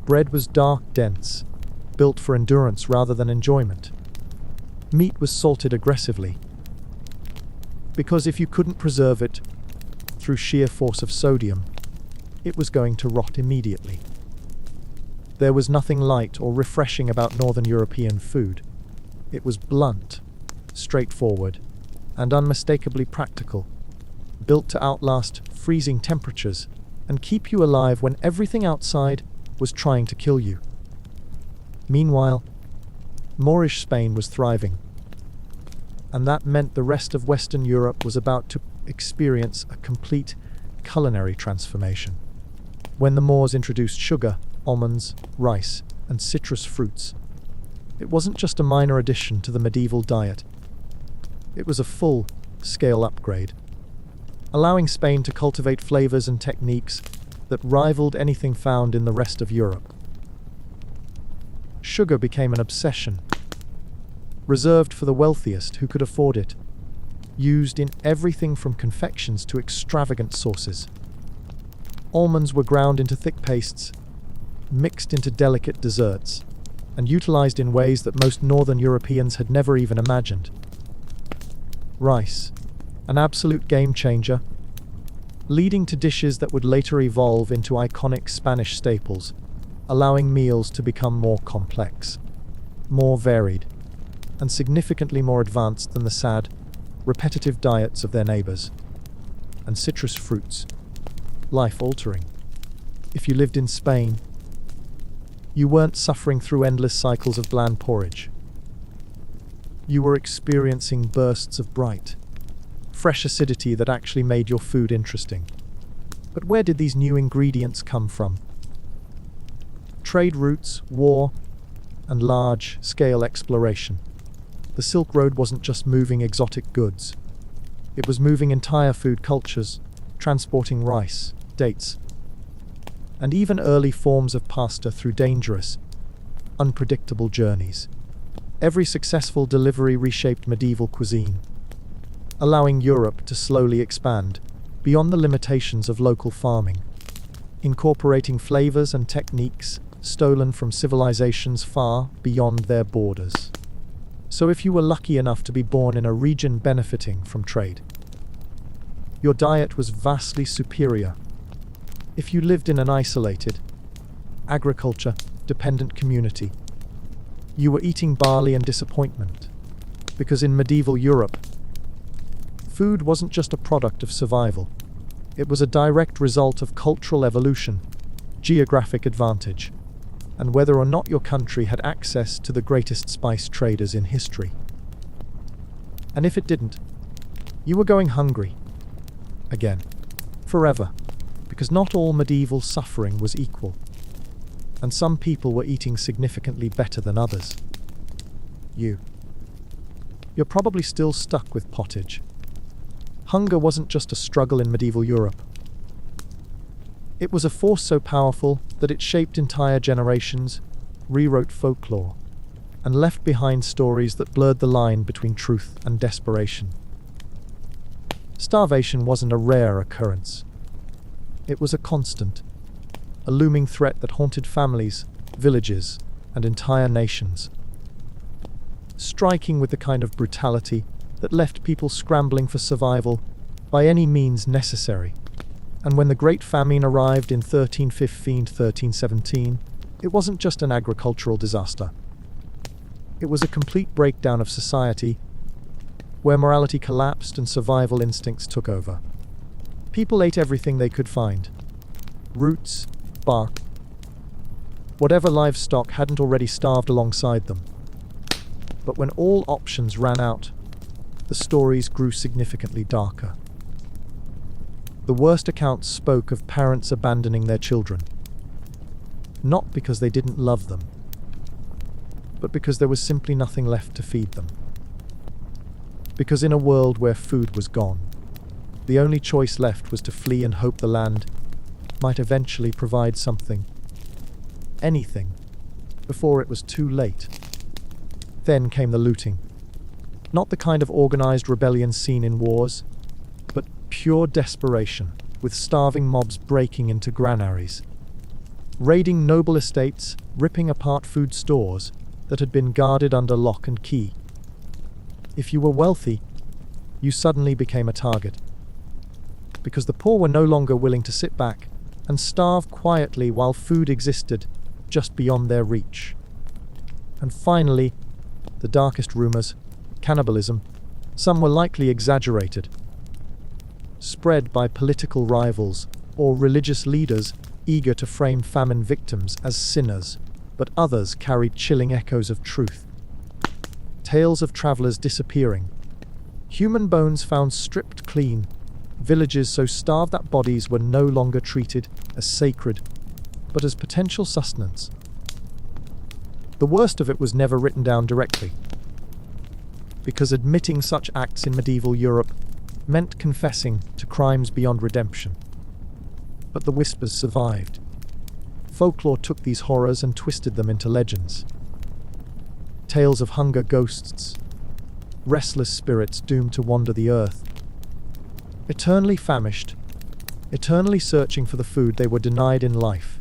Bread was dark, dense, built for endurance rather than enjoyment. Meat was salted aggressively, because if you couldn't preserve it through sheer force of sodium, it was going to rot immediately. There was nothing light or refreshing about Northern European food. It was blunt, straightforward, and unmistakably practical, built to outlast freezing temperatures and keep you alive when everything outside was trying to kill you. Meanwhile, Moorish Spain was thriving, and that meant the rest of Western Europe was about to experience a complete culinary transformation. When the Moors introduced sugar, almonds, rice, and citrus fruits, it wasn't just a minor addition to the medieval diet. It was a full-scale upgrade, allowing Spain to cultivate flavors and techniques that rivaled anything found in the rest of Europe. Sugar became an obsession, reserved for the wealthiest who could afford it, used in everything from confections to extravagant sauces. Almonds were ground into thick pastes, mixed into delicate desserts, and utilized in ways that most Northern Europeans had never even imagined. Rice, an absolute game-changer, leading to dishes that would later evolve into iconic Spanish staples, allowing meals to become more complex, more varied, and significantly more advanced than the sad, repetitive diets of their neighbors. And citrus fruits, life-altering. If you lived in Spain, you weren't suffering through endless cycles of bland porridge. You were experiencing bursts of bright, fresh acidity that actually made your food interesting. But where did these new ingredients come from? Trade routes, war, and large-scale exploration. The Silk Road wasn't just moving exotic goods. It was moving entire food cultures, transporting rice, dates, and even early forms of pasta through dangerous, unpredictable journeys. Every successful delivery reshaped medieval cuisine, allowing Europe to slowly expand beyond the limitations of local farming, incorporating flavors and techniques stolen from civilizations far beyond their borders. So if you were lucky enough to be born in a region benefiting from trade, your diet was vastly superior. If you lived in an isolated, agriculture-dependent community, you were eating barley and disappointment, because in medieval Europe, food wasn't just a product of survival. It was a direct result of cultural evolution, geographic advantage, and whether or not your country had access to the greatest spice traders in history. And if it didn't, you were going hungry. Again. Forever. Because not all medieval suffering was equal. And some people were eating significantly better than others. You're probably still stuck with pottage. Hunger wasn't just a struggle in medieval Europe. It was a force so powerful that it shaped entire generations, rewrote folklore, and left behind stories that blurred the line between truth and desperation. Starvation wasn't a rare occurrence. It was a constant, a looming threat that haunted families, villages, and entire nations, striking with the kind of brutality that left people scrambling for survival by any means necessary. And when the Great Famine arrived in 1315-1317, it wasn't just an agricultural disaster. It was a complete breakdown of society, where morality collapsed and survival instincts took over. People ate everything they could find. Roots, bark, whatever livestock hadn't already starved alongside them. But when all options ran out, the stories grew significantly darker. The worst accounts spoke of parents abandoning their children, not because they didn't love them, but because there was simply nothing left to feed them. Because in a world where food was gone, the only choice left was to flee and hope the land might eventually provide something, anything, before it was too late. Then came the looting. Not the kind of organized rebellion seen in wars, but pure desperation, with starving mobs breaking into granaries, raiding noble estates, ripping apart food stores that had been guarded under lock and key. If you were wealthy, you suddenly became a target, because the poor were no longer willing to sit back and starve quietly while food existed just beyond their reach. And finally, the darkest rumors, cannibalism, some were likely exaggerated, spread by political rivals or religious leaders eager to frame famine victims as sinners, but others carried chilling echoes of truth. Tales of travelers disappearing, human bones found stripped clean, villages so starved that bodies were no longer treated as sacred, but as potential sustenance. The worst of it was never written down directly, because admitting such acts in medieval Europe meant confessing to crimes beyond redemption. But the whispers survived. Folklore took these horrors and twisted them into legends. Tales of hunger ghosts, restless spirits doomed to wander the earth, eternally famished, eternally searching for the food they were denied in life.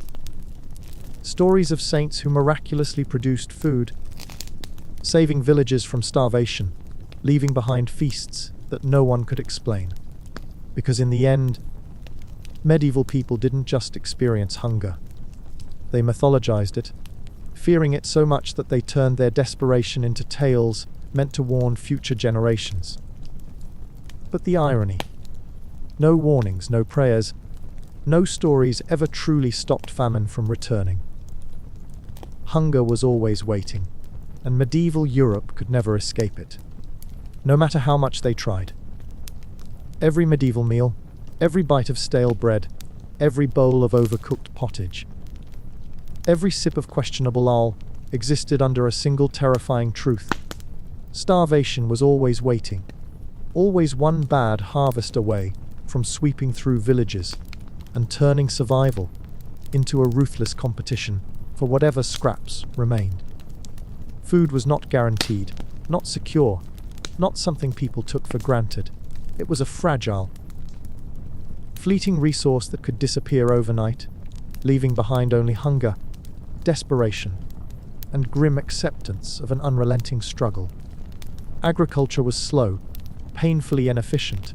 Stories of saints who miraculously produced food, saving villages from starvation, leaving behind feasts that no one could explain. Because in the end, medieval people didn't just experience hunger. They mythologized it, fearing it so much that they turned their desperation into tales meant to warn future generations. But the irony. No warnings, no prayers, no stories ever truly stopped famine from returning. Hunger was always waiting. and medieval Europe could never escape it, no matter how much they tried. Every medieval meal, every bite of stale bread, every bowl of overcooked pottage, every sip of questionable ale existed under a single terrifying truth. Starvation was always waiting, always one bad harvest away from sweeping through villages and turning survival into a ruthless competition for whatever scraps remained. Food was not guaranteed, not secure, not something people took for granted. It was a fragile, fleeting resource that could disappear overnight, leaving behind only hunger, desperation, and grim acceptance of an unrelenting struggle. Agriculture was slow, painfully inefficient,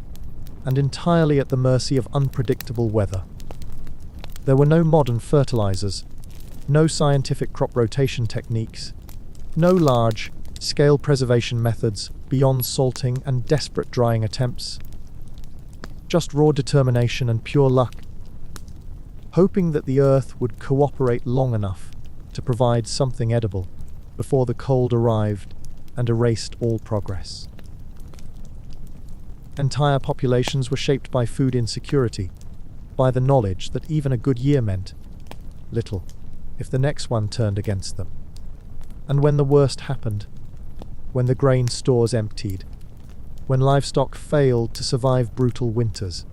and entirely at the mercy of unpredictable weather. There were no modern fertilizers, no scientific crop rotation techniques, no large-scale preservation methods beyond salting and desperate drying attempts. Just raw determination and pure luck, hoping that the earth would cooperate long enough to provide something edible before the cold arrived and erased all progress. Entire populations were shaped by food insecurity, by the knowledge that even a good year meant little if the next one turned against them. And when the worst happened, when the grain stores emptied, when livestock failed to survive brutal winters,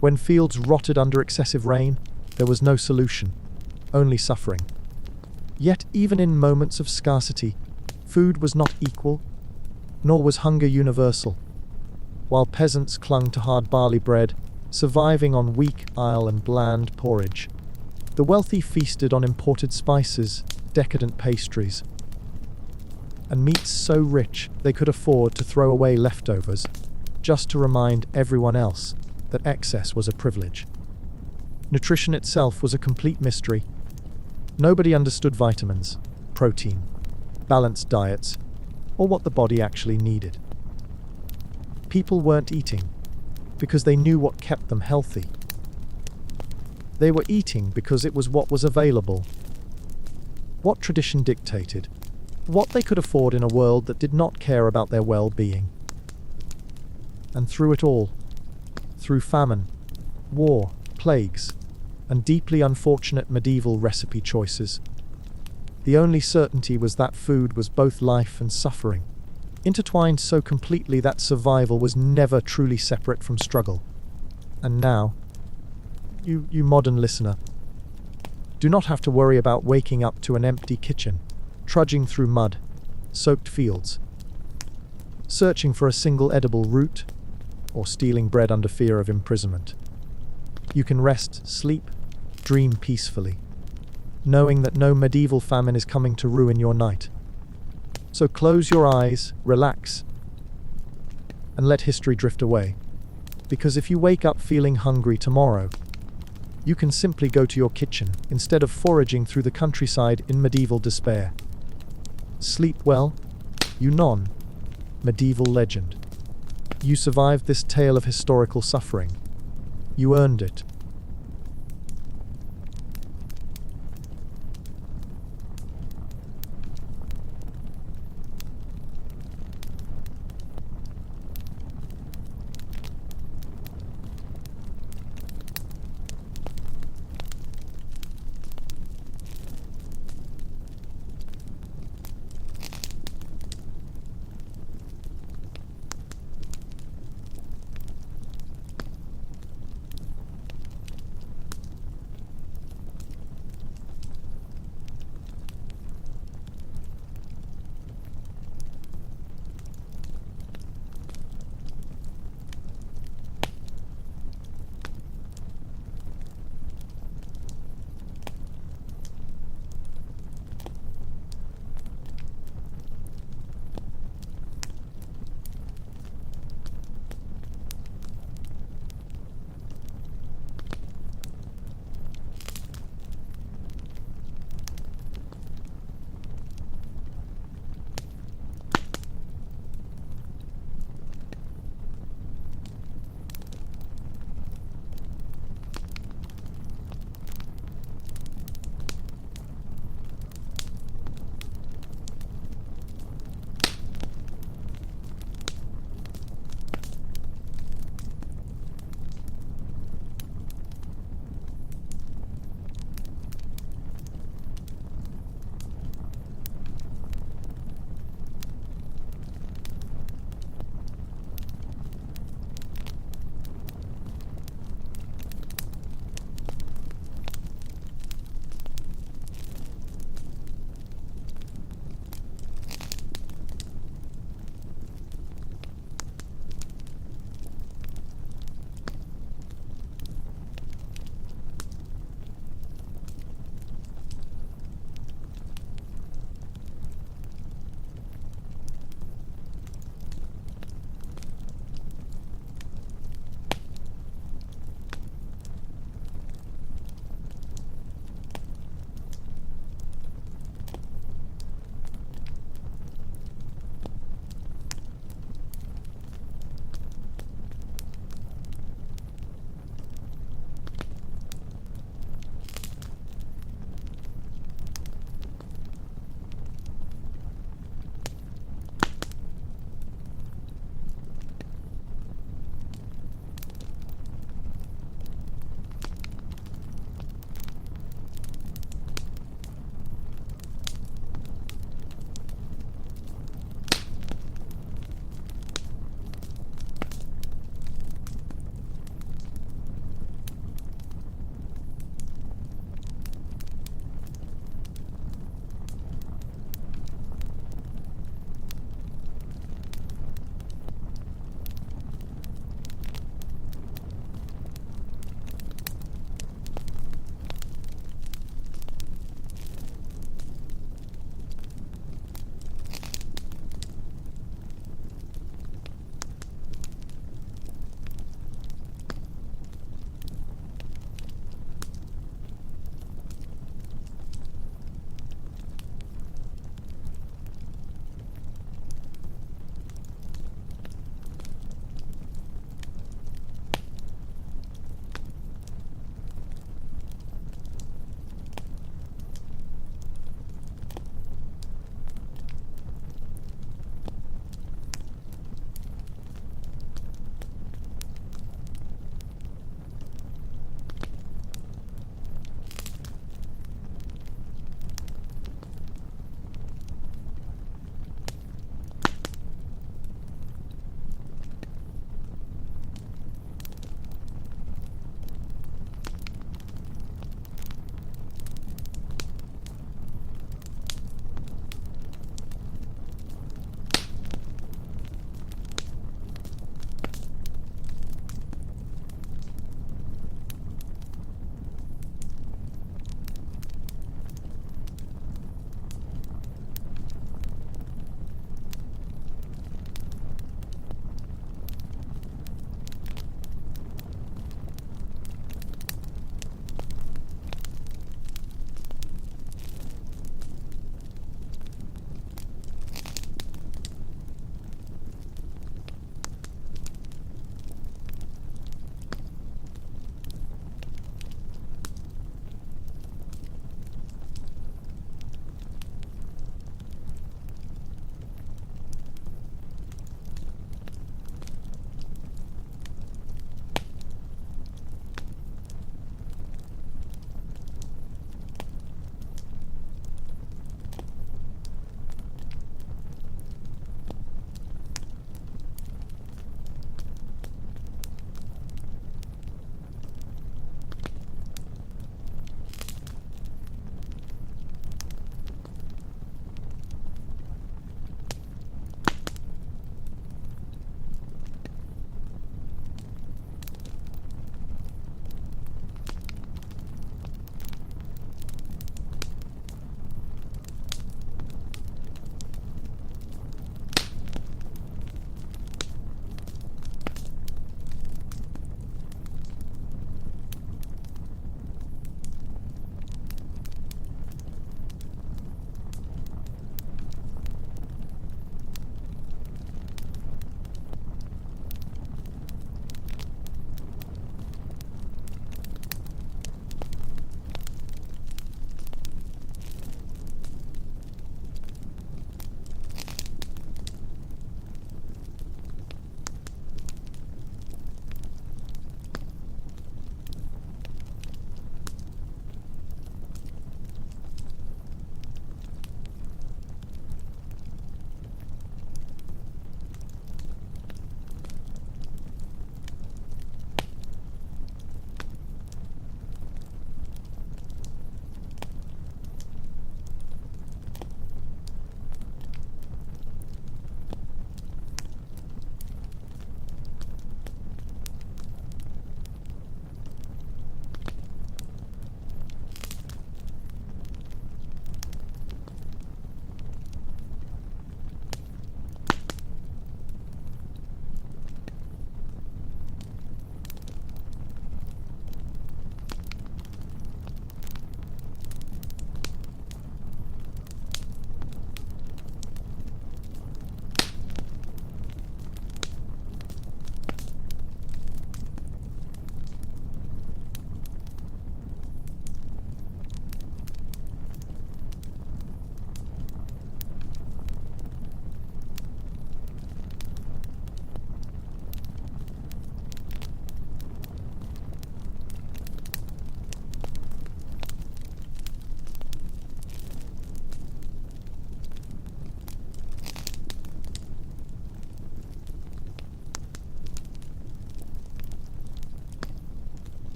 when fields rotted under excessive rain, there was no solution, only suffering. Yet even in moments of scarcity, food was not equal, nor was hunger universal. While peasants clung to hard barley bread, surviving on weak ale and bland porridge, the wealthy feasted on imported spices, decadent pastries, and meats so rich they could afford to throw away leftovers, just to remind everyone else that excess was a privilege. Nutrition itself was a complete mystery. Nobody understood vitamins, protein, balanced diets, or what the body actually needed. People weren't eating because they knew what kept them healthy. They were eating because it was what was available, what tradition dictated, what they could afford in a world that did not care about their well-being. And through it all, through famine, war, plagues, and deeply unfortunate medieval recipe choices, the only certainty was that food was both life and suffering, intertwined so completely that survival was never truly separate from struggle. And now, you modern listener, do not have to worry about waking up to an empty kitchen, trudging through mud-soaked fields, searching for a single edible root, or stealing bread under fear of imprisonment. You can rest, sleep, dream peacefully, knowing that no medieval famine is coming to ruin your night. So close your eyes, relax, and let history drift away. Because if you wake up feeling hungry tomorrow, you can simply go to your kitchen instead of foraging through the countryside in medieval despair. Sleep well, you non-medieval legend. You survived this tale of historical suffering. You earned it.